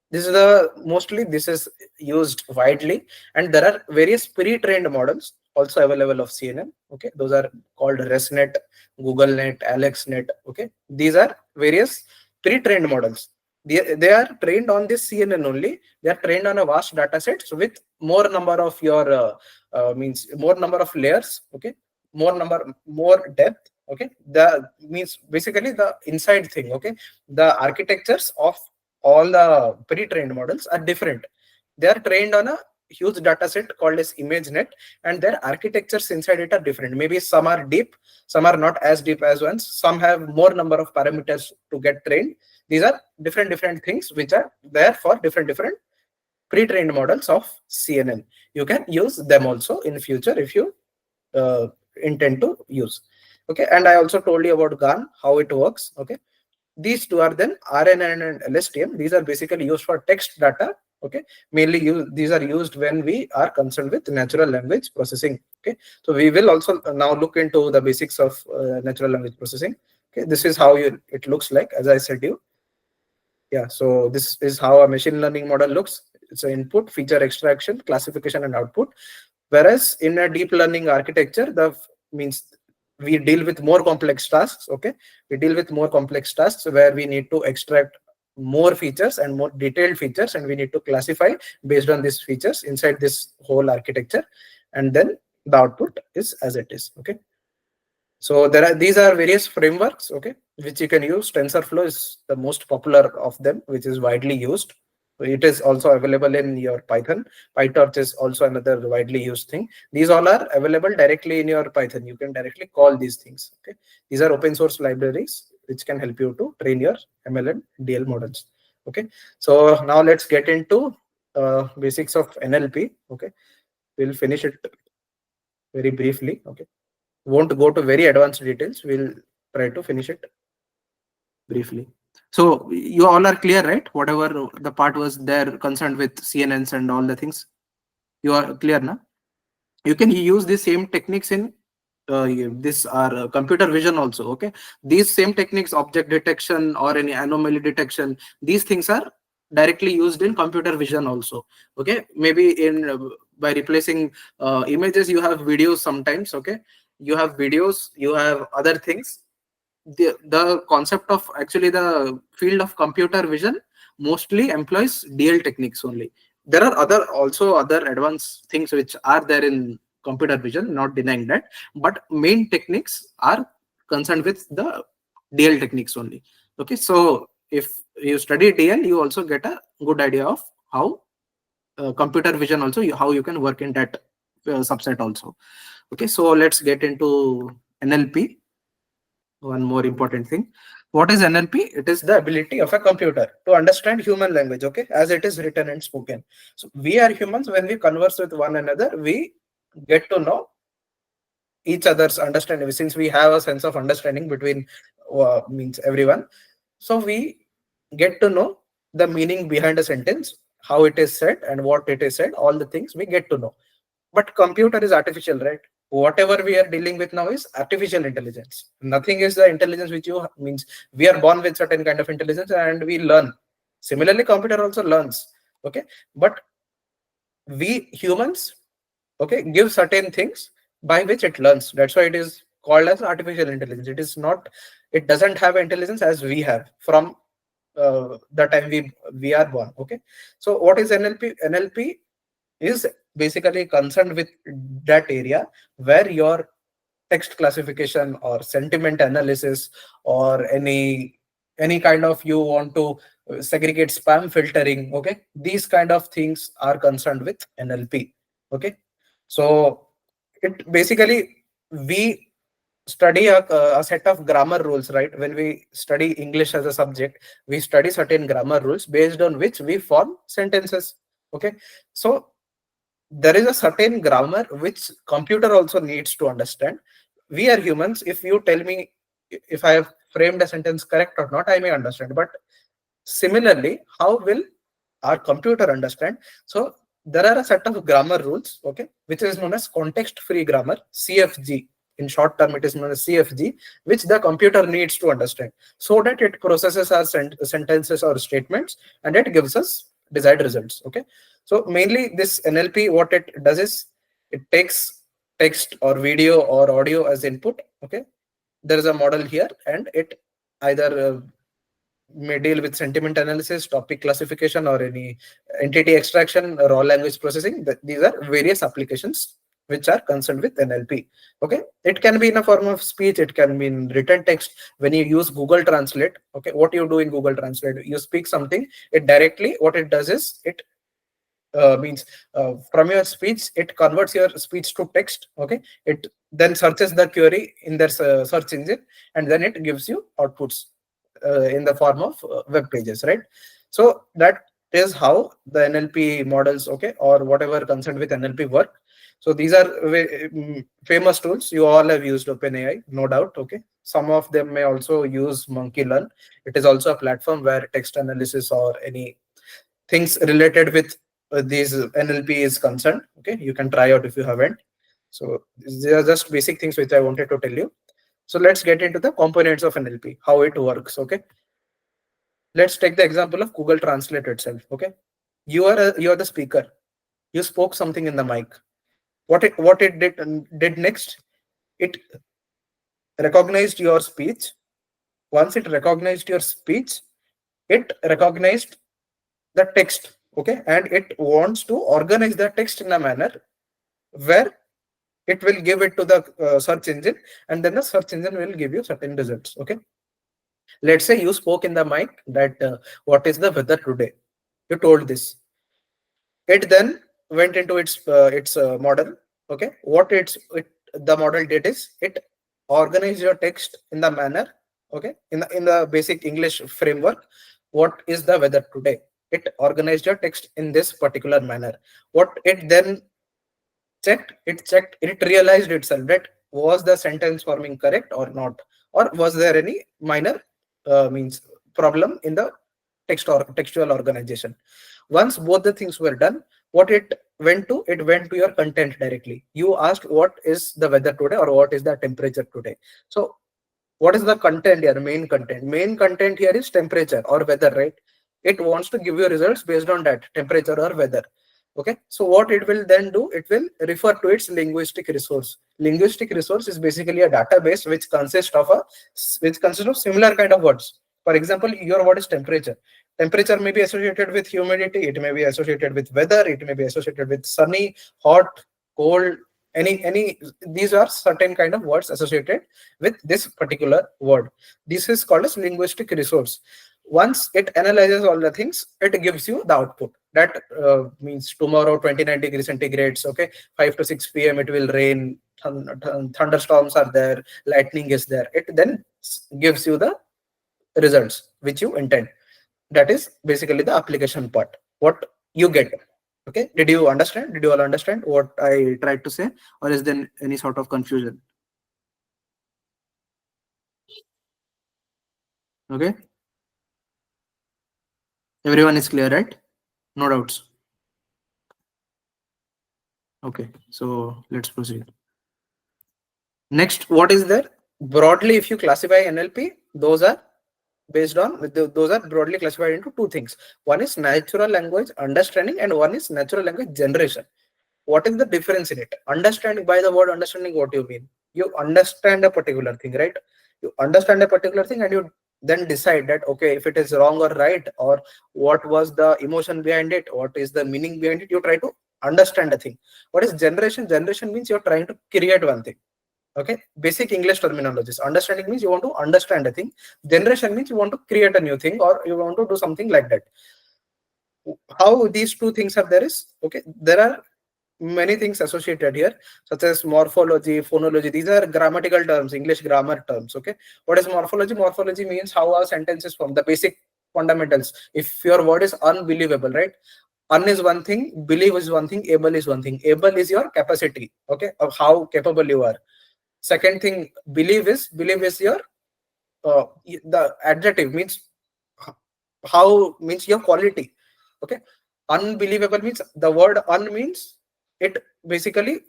This is mostly this is used widely, and there are various pre-trained models also available of CNN. Okay, those are called ResNet, GoogleNet, AlexNet. Okay, these are various pre-trained models. They are trained on this CNN only. They are trained on a vast data set, so with more number of your means more number of layers. Okay, more depth. Okay, the means basically the inside thing. Okay, the architectures of all the pre-trained models are different. They are trained on a huge data set called as ImageNet, and their architectures inside it are different. Maybe some are deep, some are not as deep as ones, some have more number of parameters to get trained. These are different things which are there for different pre-trained models of CNN. You can use them also in future if you intend to use. Okay, and I also told you about GAN, how it works. Okay, these two are then RNN and LSTM. These are basically used for text data. Okay, mainly these are used when we are concerned with natural language processing. Okay, so we will also now look into the basics of natural language processing. Okay, this is how it looks like, as I said you. Yeah, so this is how a machine learning model looks. It's an input, feature extraction, classification, and output. Whereas in a deep learning architecture, means we deal with more complex tasks. Okay, we deal with more complex tasks where we need to extract more features and more detailed features, and we need to classify based on these features inside this whole architecture, and then the output is as it is. Okay, so these are various frameworks, okay, which you can use. TensorFlow is the most popular of them, which is widely used. It is also available in your Python. PyTorch is also another widely used thing. These all are available directly in your Python. You can directly call these things. Okay, these are open source libraries which can help you to train your ML and DL models. Okay, so now let's get into basics of NLP. Okay, we'll finish it very briefly. Okay, won't go to very advanced details. We'll try to finish it briefly. So you all are clear, right? Whatever the part was there concerned with CNNs and all the things, you are clear now. You can use the same techniques in this are computer vision also. Okay, these same techniques, object detection or any anomaly detection, these things are directly used in computer vision also. Okay, maybe in by replacing images, you have videos sometimes. Okay, you have videos, you have other things. The concept of actually the field of computer vision mostly employs DL techniques only. There are also other advanced things which are there in computer vision, not denying that, but main techniques are concerned with the DL techniques only. Okay, so if you study DL, you also get a good idea of how computer vision also, how you can work in that subset also. Okay, so let's get into NLP. One more important thing. What is NLP? It is the ability of a computer to understand human language, okay, as it is written and spoken. So we are humans, when we converse with one another, we get to know each other's understanding, since we have a sense of understanding between means everyone. So we get to know the meaning behind a sentence, how it is said and what it is said, all the things we get to know. But computer is artificial, right? Whatever we are dealing with now is artificial intelligence. Nothing is the intelligence which you means we are born with certain kind of intelligence and we learn. Similarly, computer also learns. Okay, but we humans, okay, give certain things by which it learns. That's why it is called as artificial intelligence. It is not. It doesn't have intelligence as we have from the time we are born. Okay, so what is NLP? NLP is basically concerned with that area where your text classification or sentiment analysis or any kind of you want to segregate spam filtering, okay, these kind of things are concerned with NLP. Okay, so it basically, we study a set of grammar rules, right? When we study English as a subject, we study certain grammar rules based on which we form sentences. Okay, so there is a certain grammar which computer also needs to understand. We are humans. If you tell me if I have framed a sentence correct or not, I may understand, but similarly, how will our computer understand? So there are a set of grammar rules, okay, which is known as context free grammar, CFG. In short term, it is known as CFG, which the computer needs to understand so that it processes our sentences or statements and it gives us desired results. Okay, so mainly this NLP, what it does is it takes text or video or audio as input. Okay, there is a model here and it either may deal with sentiment analysis, topic classification, or any entity extraction, raw language processing. These are various applications which are concerned with NLP. Okay, it can be in a form of speech, it can be in written text. When you use Google Translate, okay, what you do in Google Translate, you speak something, it directly, what it does is it means from your speech, it converts your speech to text. Okay, it then searches the query in their search engine and then it gives you outputs in the form of web pages, right? So that is how the NLP models, okay, or whatever concerned with NLP work. So these are famous tools. You all have used OpenAI, no doubt. Okay, some of them may also use Monkey Learn. It is also a platform where text analysis or any things related with these NLP is concerned. Okay, you can try out if you haven't. So these are just basic things which I wanted to tell you. So let's get into the components of NLP, how it works. Okay, let's take the example of Google Translate itself. Okay, you are the speaker. You spoke something in the mic. What it did next? It recognized your speech. Once it recognized your speech, it recognized the text. Okay, and it wants to organize the text in a manner where it will give it to the search engine, and then the search engine will give you certain results. Okay, let's say you spoke in the mic that what is the weather today, you told this. It then went into its model. Okay, the model did is it organized your text in the manner, okay, in the basic English framework. What is the weather today? It organized your text in this particular manner. What it then checked, it realized itself that was the sentence forming correct or not, or was there any minor means problem in the text or textual organization. Once both the things were done, what it went to your content directly. You asked what is the weather today or what is the temperature today. So what is the content here? Main content here is temperature or weather, right? It wants to give you results based on that temperature or weather. Okay, so what it will then do, it will refer to its linguistic resource. Linguistic resource is basically a database which consists of similar kind of words. For example, your word is temperature. Temperature may be associated with humidity, it may be associated with weather, it may be associated with sunny, hot, cold, any these are certain kind of words associated with this particular word. This is called as linguistic resource. Once it analyzes all the things, it gives you the output. That means tomorrow 29 degrees centigrades, okay, 5 to 6 p.m. it will rain, thunderstorms are there, lightning is there. It then gives you the results which you intend. That is basically the application part, what you get. Okay, did you understand? Did you all understand what I tried to say, or is there any sort of confusion? Okay, everyone is clear, right? No doubts. Okay, so let's proceed. Next, what is there? Broadly, if you classify NLP, those are broadly classified into two things. One is natural language understanding and one is natural language generation. What is the difference in it? Understanding, by the word understanding, what you mean? You understand a particular thing, right? You understand a particular thing and you then decide that, okay, if it is wrong or right, or what was the emotion behind it, what is the meaning behind it, you try to understand a thing. What is generation? Generation means you're trying to create one thing. Okay, basic English terminologies. Understanding means you want to understand a thing. Generation means you want to create a new thing or you want to do something like that. How these two things are there is, okay, there are many things associated here, such as morphology, phonology. These are grammatical terms, English grammar terms. Okay, what is morphology? Morphology means how a sentence is formed, the basic fundamentals. If your word is unbelievable, right? Un is one thing, believe is one thing, able is one thing. Able is your capacity, okay, of how capable you are. Second thing, believe is your the adjective means how, means your quality. Okay, unbelievable means, the word un means it basically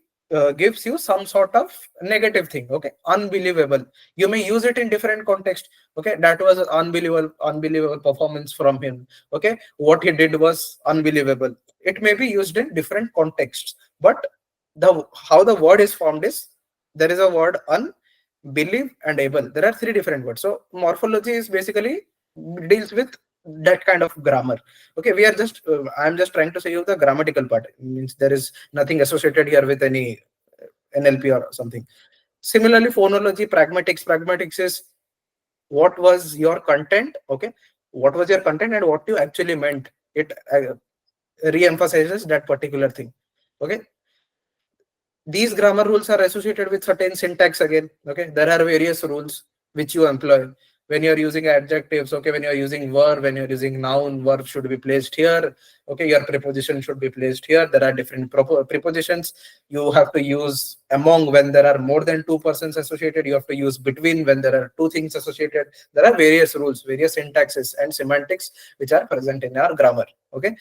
gives you some sort of negative thing. Okay, unbelievable, you may use it in different context. Okay, that was an unbelievable performance from him. Okay, what he did was unbelievable. It may be used in different contexts, but the how the word is formed is, there is a word un, believe and able. There are three different words. So morphology is basically deals with that kind of grammar. Okay, we are just I'm just trying to say you the grammatical part. It means there is nothing associated here with any NLP or something. Similarly, phonology, pragmatics is what was your content. Okay, what was your content and what you actually meant. It re-emphasizes that particular thing. Okay, these grammar rules are associated with certain syntax again. Okay, there are various rules which you employ when you're using adjectives. Okay, when you're using verb, when you're using noun, verb should be placed here. Okay, your preposition should be placed here. There are different prepositions. You have to use among when there are more than two persons associated. You have to use between when there are two things associated. There are various rules, various syntaxes and semantics which are present in our grammar. Okay,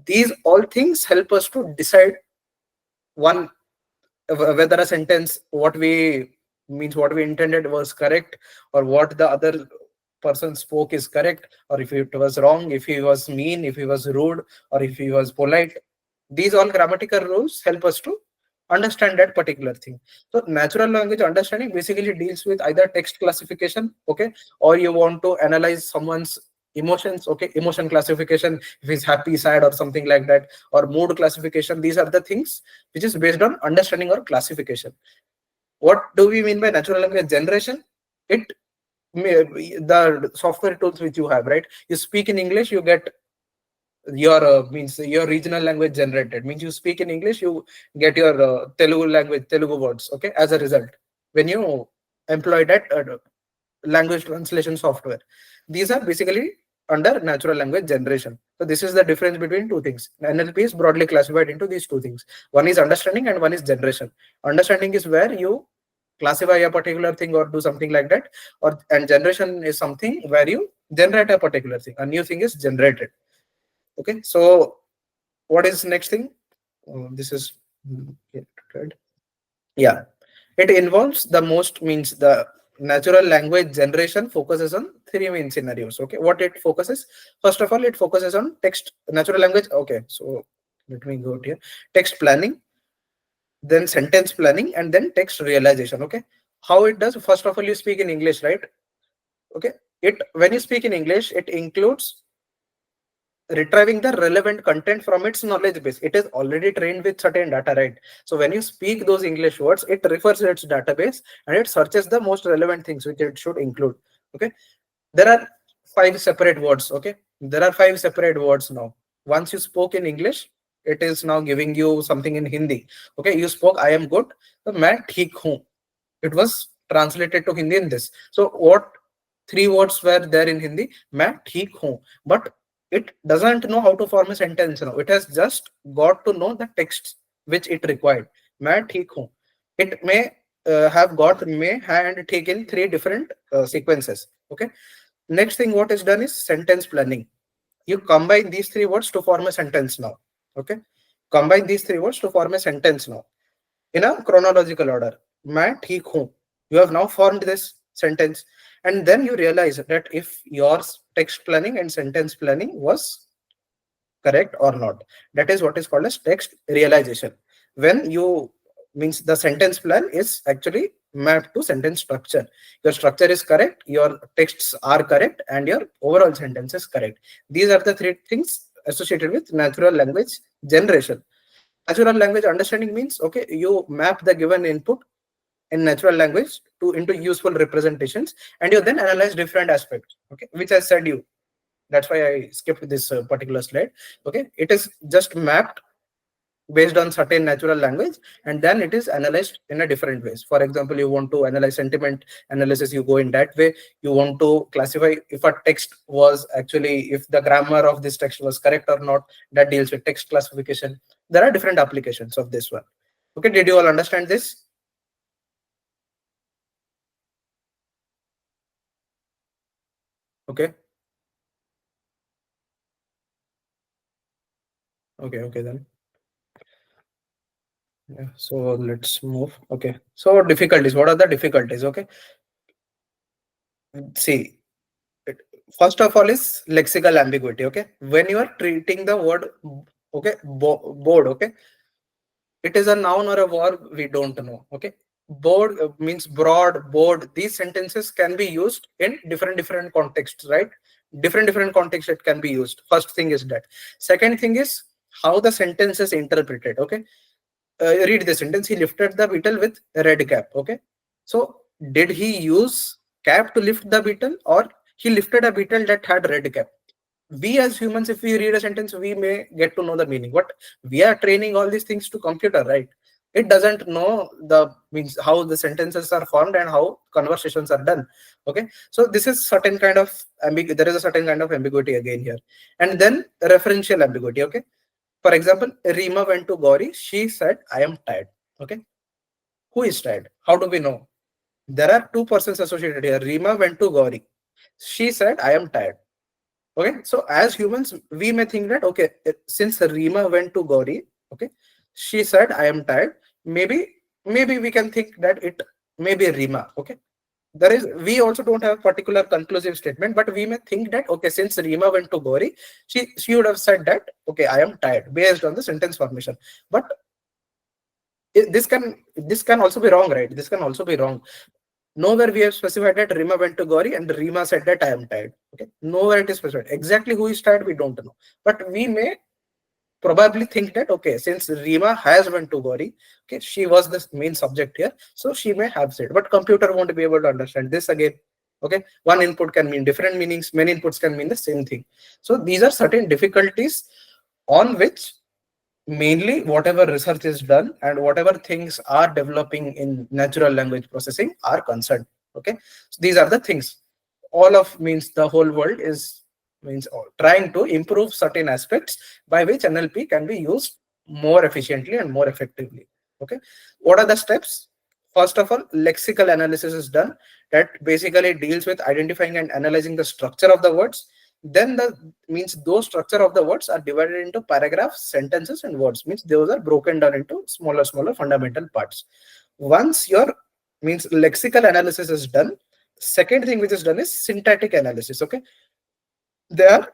these all things help us to decide one, whether a sentence, what we means, what we intended was correct, or what the other person spoke is correct, or if it was wrong, if he was mean, if he was rude, or if he was polite. These all grammatical rules help us to understand that particular thing. So natural language understanding basically deals with either text classification, okay, or you want to analyze someone's emotions. Okay, emotion classification, if he's happy, sad, or something like that, or mood classification. These are the things which is based on understanding or classification. What do we mean by natural language generation? It the software tools which you have, right? You speak in English, you get your means your regional language generated. Means you speak in English, you get your Telugu language, Telugu words. Okay, as a result, when you employ that language translation software. These are basically under natural language generation. So this is the difference between two things. NLP is broadly classified into these two things. One is understanding and one is generation. Understanding is where you classify a particular thing or do something like that, or and generation is something where you generate a particular thing. A new thing is generated. Okay, so what is next thing? This is yeah, it involves the most, means the natural language generation focuses on three main scenarios. Okay, what it focuses? First of all, it focuses on text, natural language. Okay, so let me go to here. Text planning, then sentence planning, and then text realization. Okay, how it does? First of all, you speak in English, right? Okay, it when you speak in English, it includes retrieving the relevant content from its knowledge base. It is already trained with certain data, right? So when you speak those English words, it refers to its database and it searches the most relevant things which it should include. Okay, there are 5 separate words. Okay, there are 5 separate words now. Once you spoke in English, it is now giving you something in Hindi. Okay, you spoke I am good, so मैं ठीक हूँ. It was translated to Hindi in this. So what 3 words were there in Hindi? मैं ठीक हूँ. But it doesn't know how to form a sentence now. It has just got to know the texts which it required. मैं ठीक हूँ. It may have got may and taken 3 different sequences. Okay. Next thing what is done is sentence planning. You combine these 3 words to form a sentence now. Okay. Combine these 3 words to form a sentence now in a chronological order. मैं ठीक हूँ. You have now formed this sentence, and then you realize that if your text planning and sentence planning was correct or not. That is what is called as text realization. When you means the sentence plan is actually mapped to sentence structure. Your structure is correct, your texts are correct, and your overall sentence is correct. These are the 3 things associated with natural language generation. Natural language understanding means, okay, you map the given input in natural language to into useful representations, and you then analyze different aspects. Okay, which I said you. That's why I skipped this particular slide. Okay, it is just mapped based on certain natural language, and then it is analyzed in a different ways. For example, you want to analyze sentiment analysis, you go in that way. You want to classify if a text was actually, if the grammar of this text was correct or not, that deals with text classification. There are different applications of this one. Okay, did you all understand this? Okay. Okay then. Yeah, so let's move. Okay, so difficulties, what are the difficulties? Okay, see, first of all is lexical ambiguity. Okay, when you are treating the word, okay, board, okay, it is a noun or a verb, we don't know. Okay, board means broad, board. These sentences can be used in different contexts, right? Different contexts it can be used. First thing is that. Second thing is how the sentence is interpreted. Okay, read the sentence. He lifted the beetle with a red cap. Okay, so did he use cap to lift the beetle, or he lifted a beetle that had red cap? We as humans, if we read a sentence, we may get to know the meaning, but we are training all these things to computer, right? It doesn't know the means how the sentences are formed and how conversations are done. Okay, so this is certain kind of there is a certain kind of ambiguity again here. And then referential ambiguity. Okay, for example, Rima went to Gauri. She said, I am tired. Okay. Who is tired? How do we know? There are 2 persons associated here. Rima went to Gauri. She said, I am tired. Okay. So as humans, we may think that, okay, since Rima went to Gauri, okay, she said, I am tired. Maybe we can think that it may be Rima. Okay. We also don't have a particular conclusive statement, but we may think that, okay, since Rima went to Gauri, she would have said that, okay, I am tired, based on the sentence formation. But this can also be wrong, right? This can also be wrong. Nowhere we have specified that Rima went to Gauri and Rima said that I am tired. Okay, nowhere it is specified. Exactly who is tired, we don't know. But we may probably think that, okay, since Rima has went to Gauri, okay, she was the main subject here, so she may have said. But computer won't be able to understand this again. Okay, one input can mean different meanings, many inputs can mean the same thing. So these are certain difficulties on which mainly whatever research is done and whatever things are developing in natural language processing are concerned. Okay, so these are the things. All of means the whole world is means trying to improve certain aspects by which NLP can be used more efficiently and more effectively. Okay, what are the steps? First of all, lexical analysis is done. That basically deals with identifying and analyzing the structure of the words. Then the means those structure of the words are divided into paragraphs, sentences, and words. Means those are broken down into smaller fundamental parts. Once your means lexical analysis is done, second thing which is done is syntactic analysis. Okay, they are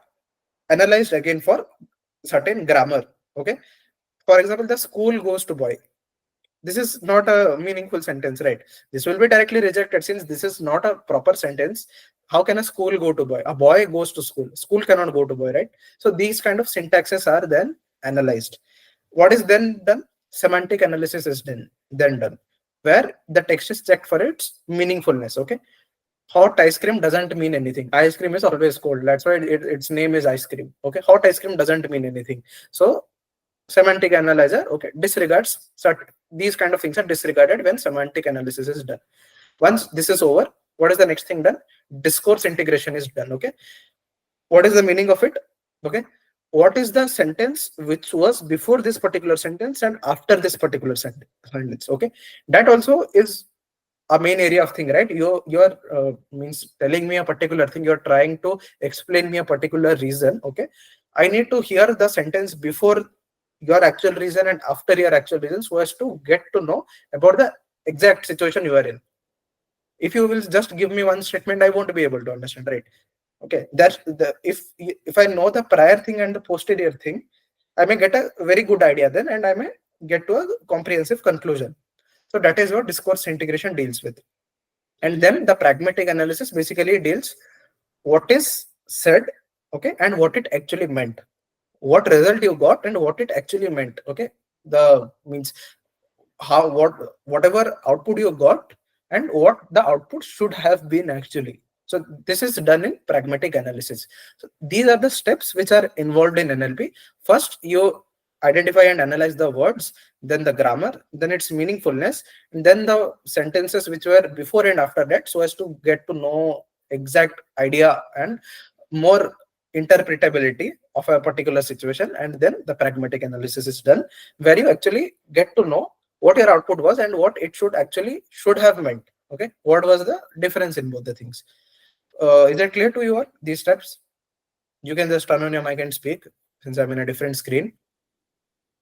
analyzed again for certain grammar. Okay, For example, the school goes to boy. This is not a meaningful sentence, right? This will be directly rejected since this is not a proper sentence. How can a school go to boy? A boy goes to school. School cannot go to boy, right? So these kind of syntaxes are then analyzed. What is then done? Semantic analysis is then done, where the text is checked for its meaningfulness. Okay, hot ice cream doesn't mean anything. Ice cream is always cold. That's why its name is ice cream. Okay, hot ice cream doesn't mean anything. So semantic analyzer, okay, disregards these kind of things are disregarded when semantic analysis is done. Once this is over, what is the next thing done? Discourse integration is done. Okay, what is the meaning of it? Okay, what is the sentence which was before this particular sentence and after this particular sentence? Okay, that also is a main area of thing, right? You're means telling me a particular thing, you're trying to explain me a particular reason. Okay, I need to hear the sentence before your actual reason and after your actual reason, so as to get to know about the exact situation you are in. If you will just give me one statement, I won't be able to understand, right? Okay, that's the if I know the prior thing and the posterior thing, I may get a very good idea then, and I may get to a comprehensive conclusion. So that is what discourse integration deals with. And then the pragmatic analysis basically deals what is said, okay, and what it actually meant, what result you got and what it actually meant. Okay, the means how whatever output you got and what the output should have been actually. So this is done in pragmatic analysis. So these are the steps which are involved in NLP. First, you identify and analyze the words, then the grammar, then its meaningfulness, and then the sentences which were before and after that, so as to get to know exact idea and more interpretability of a particular situation. And then the pragmatic analysis is done, where you actually get to know what your output was and what it should have meant. Okay, what was the difference in both the things? Is it clear to you all, these steps? You can just turn on your mic and speak, since I'm in a different screen.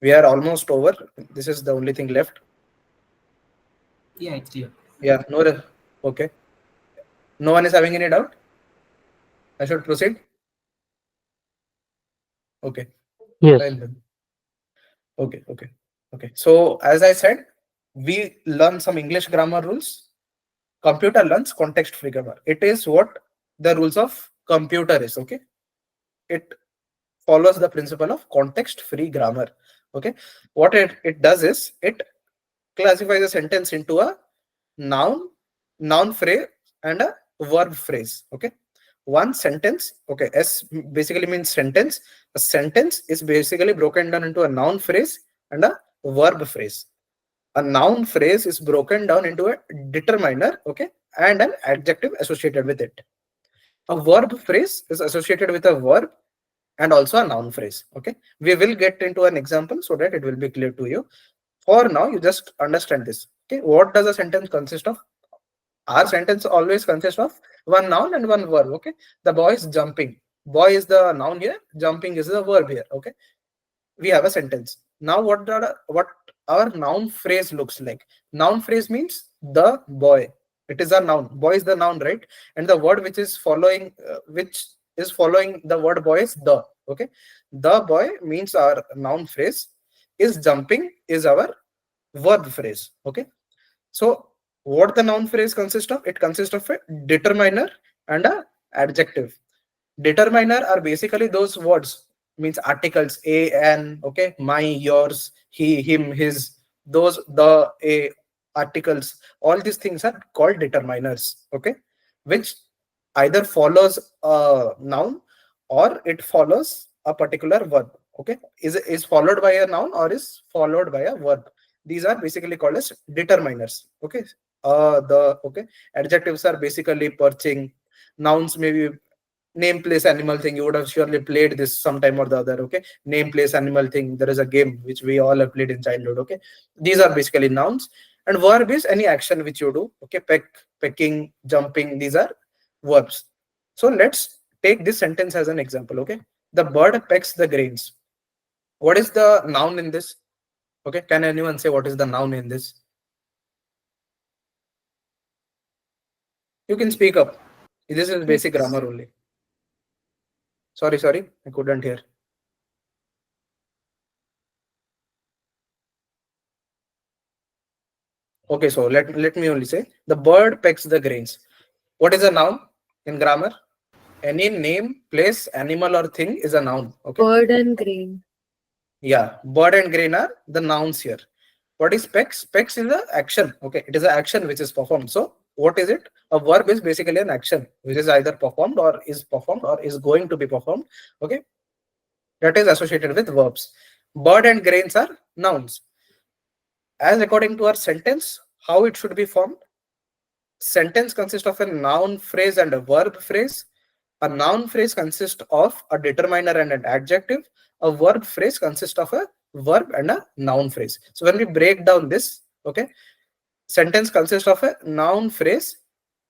We are almost over. This is the only thing left. Yeah, it's clear. Yeah, no. Okay, no one is having any doubt. I should proceed. Okay. Yes. Fine then. Okay. So as I said, we learn some English grammar rules. Computer learns context-free grammar. It is what the rules of computer is. Okay, it follows the principle of context-free grammar. Okay, what it does is it classifies a sentence into a noun phrase and a verb phrase. Okay, one sentence, okay, S basically means sentence. A sentence is basically broken down into a noun phrase and a verb phrase. A noun phrase is broken down into a determiner, okay, and an adjective associated with it. A verb phrase is associated with a verb and also a noun phrase. Okay, we will get into an example so that it will be clear to you. For now, you just understand this. Okay, what does a sentence consist of? Our sentence always consists of one noun and one verb. Okay, the boy is jumping. Boy is the noun here, jumping is the verb here. Okay, we have a sentence. Now what our noun phrase looks like? Noun phrase means the boy. It is a noun. Boy is the noun, right? And the word which is following the word boy is the. Okay, the boy means our noun phrase. Is jumping is our verb phrase. Okay, so what the noun phrase consists of? It consists of a determiner and a adjective. Determiner are basically those words, means articles, a, an, okay, my, yours, he, him, his, those, the, a, articles. All these things are called determiners. Okay, which either follows a noun or it follows a particular verb. Okay, is followed by a noun or is followed by a verb. These are basically called as determiners. Okay, adjectives are basically perching. Nouns may be name, place, animal thing. You would have surely played this sometime or the other. Okay, name, place, animal thing. There is a game which we all have played in childhood. Okay, these are basically nouns. And verb is any action which you do. Okay, pecking, jumping. These are verbs. So let's take this sentence as an example. Okay, the bird pecks the grains. What is the noun in this? Okay, can anyone say what is the noun in this? You can speak up. This is basic grammar only. Sorry, I couldn't hear. Okay, so let me only say the bird pecks the grains. What is a noun in grammar? Any name, place, animal, or thing is a noun. Okay. Bird and grain. Yeah, bird and grain are the nouns here. What is pecks? Pecks is the action. Okay, it is an action which is performed. So what is it? A verb is basically an action which is either performed or is going to be performed. Okay, that is associated with verbs. Bird and grains are nouns. As according to our sentence, how it should be formed? Sentence consists of a noun phrase and a verb phrase. A noun phrase consists of a determiner and an adjective. A verb phrase consists of a verb and a noun phrase. So when we break down this, okay, sentence consists of a noun phrase.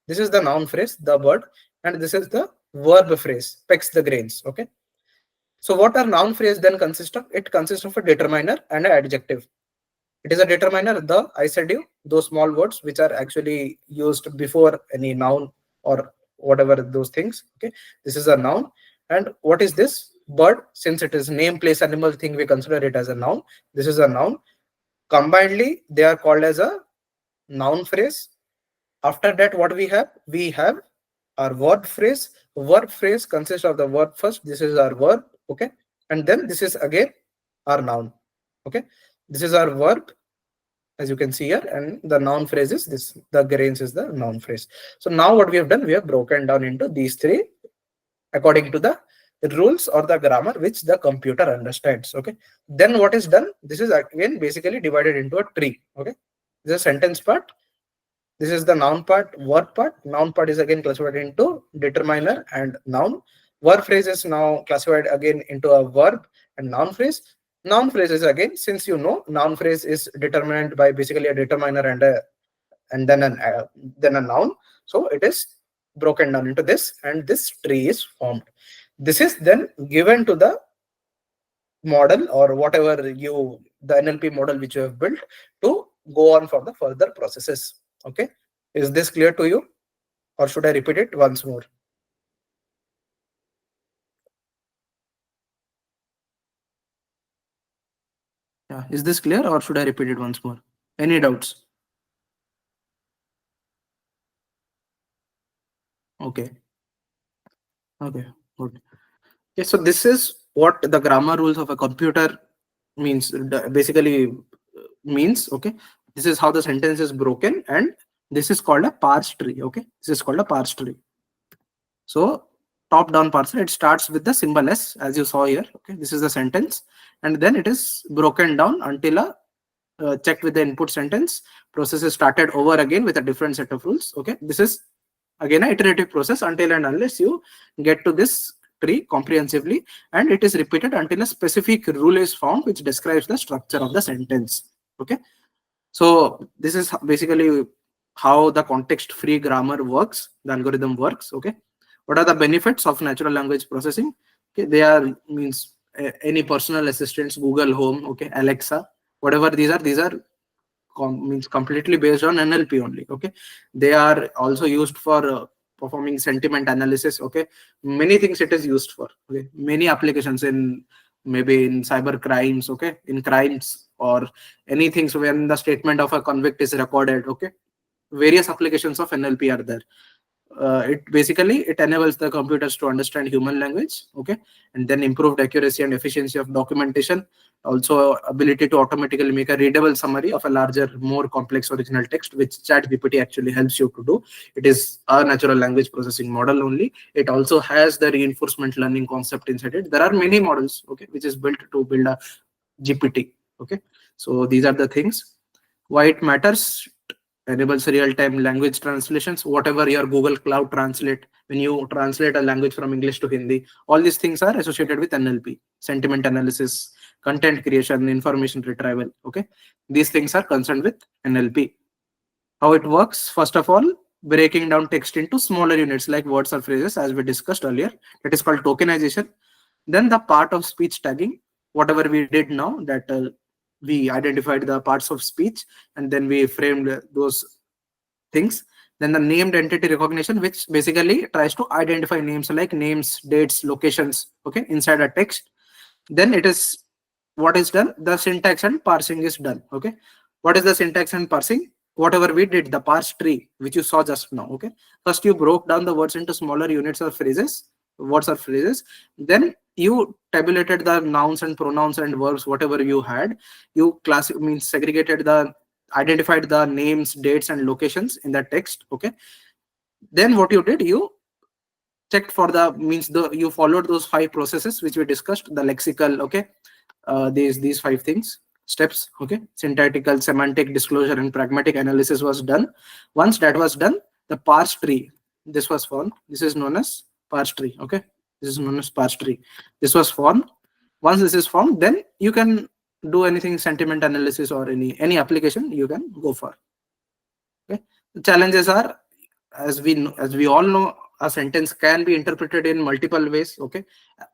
This is the noun phrase, the bird, and this is the verb phrase, pecks the grains. Okay. So what our noun phrase then consists of? It consists of a determiner and an adjective. It is a determiner, the, I said you, those small words which are actually used before any noun or whatever those things. Okay, this is a noun. And what is this? Bird, since it is name, place, animal, thing, we consider it as a noun. This is a noun. Combinedly, they are called as a noun phrase. After that, what we have? We have our verb phrase. Verb phrase consists of the verb first. This is our verb. Okay, and then this is again our noun. Okay, this is our verb, as you can see here, and the noun phrase is this. The grains is the noun phrase. So now what we have done, we have broken down into these three according to the rules or the grammar which the computer understands. Okay, then what is done? This is again basically divided into a tree. Okay, this is a sentence part. This is the noun part, verb part. Noun part is again classified into determiner and noun. Verb phrase is now classified again into a verb and noun phrase. Noun phrase is again, since you know, noun phrase is determined by basically a determiner and then a noun. So it is broken down into this, and this tree is formed. This is then given to the model or whatever the NLP model which you have built to go on for the further processes. Okay, is this clear to you, or should I repeat it once more? Yeah, is this clear, or should I repeat it once more? Any doubts? Okay. Okay, good. Okay, so this is what the grammar rules of a computer means, basically means. Okay, this is how the sentence is broken, and this is called a parse tree. Okay, this is called a parse tree. So top down parser, it starts with the symbol S, as you saw here. Okay, this is the sentence, and then it is broken down until a checked with the input sentence. Process is started over again with a different set of rules. Okay, this is again an iterative process until and unless you get to this tree comprehensively, and it is repeated until a specific rule is found which describes the structure of the sentence. Okay, so this is basically how the context free grammar works, the algorithm works. Okay, what are the benefits of natural language processing? Okay, they are means any personal assistants, Google Home, okay, Alexa, whatever these are means completely based on NLP only. Okay, they are also used for performing sentiment analysis. Okay, many things it is used for. Okay, many applications in maybe in cyber crimes. Okay, in crimes or anything. So when the statement of a convict is recorded. Okay, various applications of NLP are there. It enables the computers to understand human language. Okay, and then improved accuracy and efficiency of documentation, also ability to automatically make a readable summary of a larger, more complex original text, which ChatGPT actually helps you to do. It is a natural language processing model only. It also has the reinforcement learning concept inside it. There are many models, okay, which is built to build a GPT. Okay, so these are the things why it matters. Enables real-time language translations, whatever your Google Cloud Translate, when you translate a language from English to Hindi, all these things are associated with NLP, sentiment analysis, content creation, information retrieval. Okay, these things are concerned with NLP. How it works? First of all, breaking down text into smaller units like words or phrases, as we discussed earlier. That is called tokenization. Then the part of speech tagging, whatever we did now, that we identified the parts of speech and then we framed those things. Then the named entity recognition, which basically tries to identify names like names, dates, locations, okay, inside a text. Then it is what is done, the syntax and parsing is done. Okay, what is the syntax and parsing? whatever we did, the parse tree, which you saw just now. Okay. First, you broke down the words into smaller units or phrases, words or phrases. Then you tabulated the nouns and pronouns and verbs, whatever you had. You means segregated identified the names, dates, and locations in the text. Okay. Then what you did, you checked for you followed those 5 processes which we discussed, the lexical. Okay. These 5 things, steps. Okay. Syntactical, semantic, disclosure, and pragmatic analysis was done. Once that was done, the parse tree, this was formed. This is known as parse tree. Okay. This is known as parse tree. This was formed. Once this is formed, then you can do anything, sentiment analysis or any application you can go for. Okay. The challenges are, as we all know, a sentence can be interpreted in multiple ways. Okay.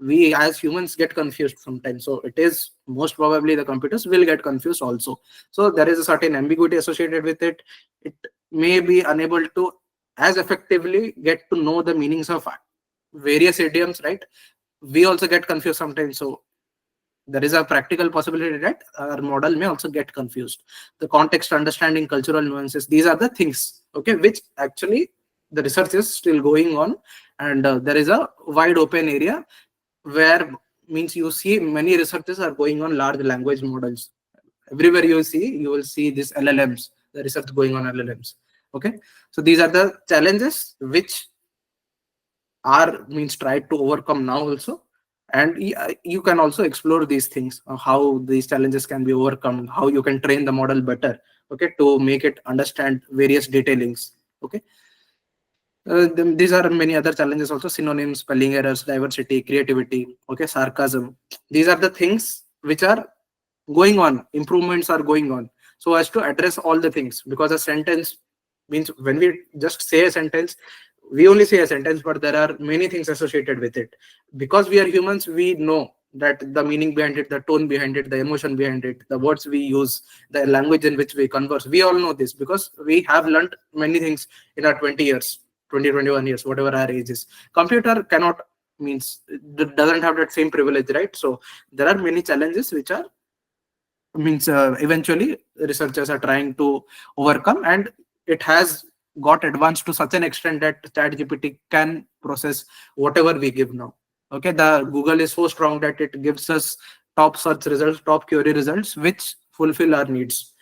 We as humans get confused sometimes, so it is most probably the computers will get confused also. So there is a certain ambiguity associated with it. It may be unable to as effectively get to know the meanings of various idioms, right? We also get confused sometimes, so there is a practical possibility that our model may also get confused. The context understanding, cultural nuances, these are the things, okay, which actually the research is still going on. And there is a wide open area where means you see many researchers are going on large language models. Everywhere you will see this LLMs, the research going on LLMs. Okay. So these are the challenges which are tried to overcome now also. And you can also explore these things, how these challenges can be overcome, how you can train the model better, okay, to make it understand various detailings. Okay. These are many other challenges also: synonyms, spelling errors, diversity, creativity, okay, sarcasm. These are the things which are going on, improvements are going on, so as to address all the things. Because a sentence means, when we just say a sentence, we only say a sentence, but there are many things associated with it. Because we are humans, we know that the meaning behind it, the tone behind it, the emotion behind it, the words we use, the language in which we converse, we all know this because we have learned many things in our 20 years, 21 years, whatever our age is. Computer cannot, doesn't have that same privilege, right? So there are many challenges which are eventually researchers are trying to overcome, and it has got advanced to such an extent that ChatGPT can process whatever we give now. Okay, the Google is so strong that it gives us top search results, top query results, which fulfill our needs.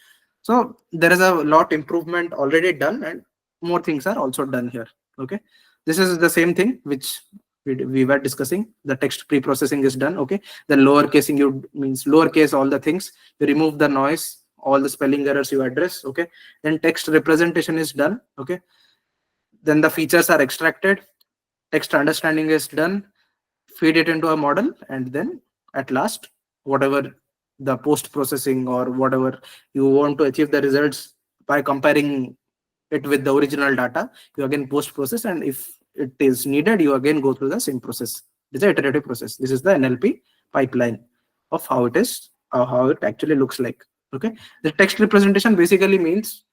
So there is a lot improvement already done, and more things are also done here. Okay, this is the same thing which we were discussing. The text pre-processing is done. Okay, the lowercasing, you lowercase all the things, you remove the noise, all the spelling errors you address. Okay, then text representation is done. Okay, then the features are extracted, text understanding is done, feed it into a model, and then at last, whatever the post processing or whatever you want to achieve the results by comparing it with the original data, you again post process, and if it is needed, you again go through the same process. This is an iterative process. This is the NLP pipeline of how it is, how it actually looks like. Okay, the text representation basically means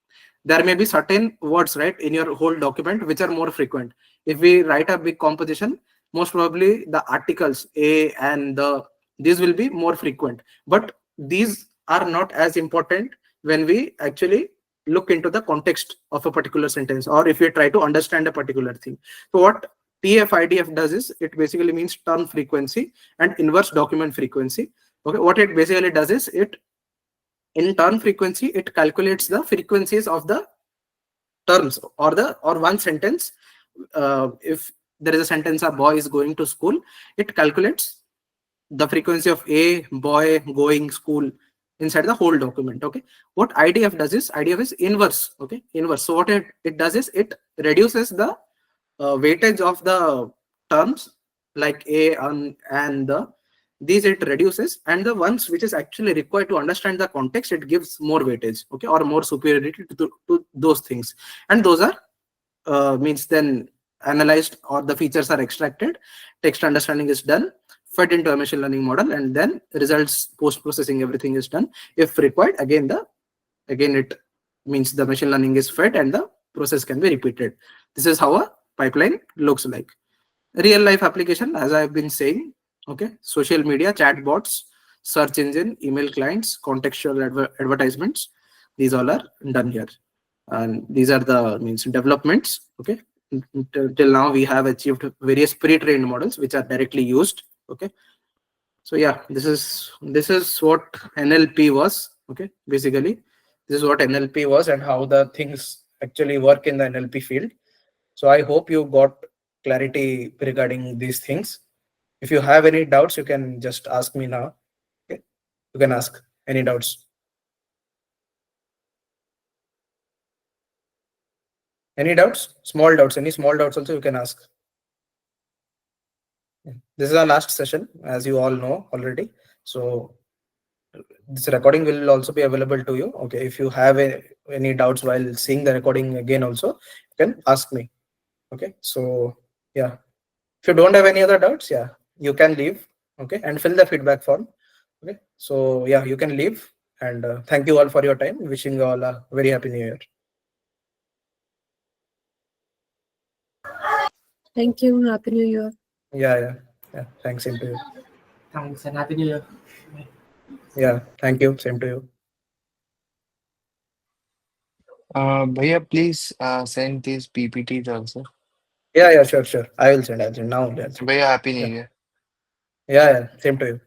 there may be certain words, right, in your whole document which are more frequent. If we write a big composition, most probably the articles a and the, these will be more frequent, but these are not as important when we actually look into the context of a particular sentence, or if we try to understand a particular thing. So what TF-IDF does is, it basically means term frequency and inverse document frequency. Okay, what it basically does is, it in term frequency, it calculates the frequencies of the terms or one sentence. If there is a sentence, a boy is going to school, it calculates the frequency of a boy going school inside the whole document. Okay, what IDF does is, IDF is inverse. Okay, inverse. So what it does is, it reduces the weightage of the terms like a and the, these it reduces, and the ones which is actually required to understand the context, it gives more weightage, okay, or more superiority to those things. And those are then analyzed, or the features are extracted, text understanding is done, fed into a machine learning model, and then results, post processing, everything is done. If required, again it the machine learning is fed and the process can be repeated. This is how a pipeline looks like. Real life application, as I've been saying, okay, social media, chatbots, search engine, email clients, contextual advertisements, these all are done here. And these are the means developments. Okay, till now we have achieved various pre-trained models which are directly used. Okay, so yeah, this is what NLP was. Okay, basically this is what NLP was and how the things actually work in the NLP field. So I hope you got clarity regarding these things. If you have any doubts, you can just ask me now. Okay, you can ask any doubts. Any doubts? Small doubts. Any small doubts also you can ask. This is our last session, as you all know already. So this recording will also be available to you. Okay, if you have any doubts while seeing the recording again also, you can ask me. Okay, so yeah, if you don't have any other doubts, yeah, you can leave. Okay, and fill the feedback form. Okay, so yeah, you can leave. And thank you all for your time. Wishing you all a very happy new year. Thank you. Happy New Year. Yeah. Thanks, same to you. Thanks and happy new year. Yeah, thank you, same to you. Bhaiya, please send these PPTs also. Yeah, sure. I'll send now. I'll send. Bhaiya, happy new Yeah, year. same to you.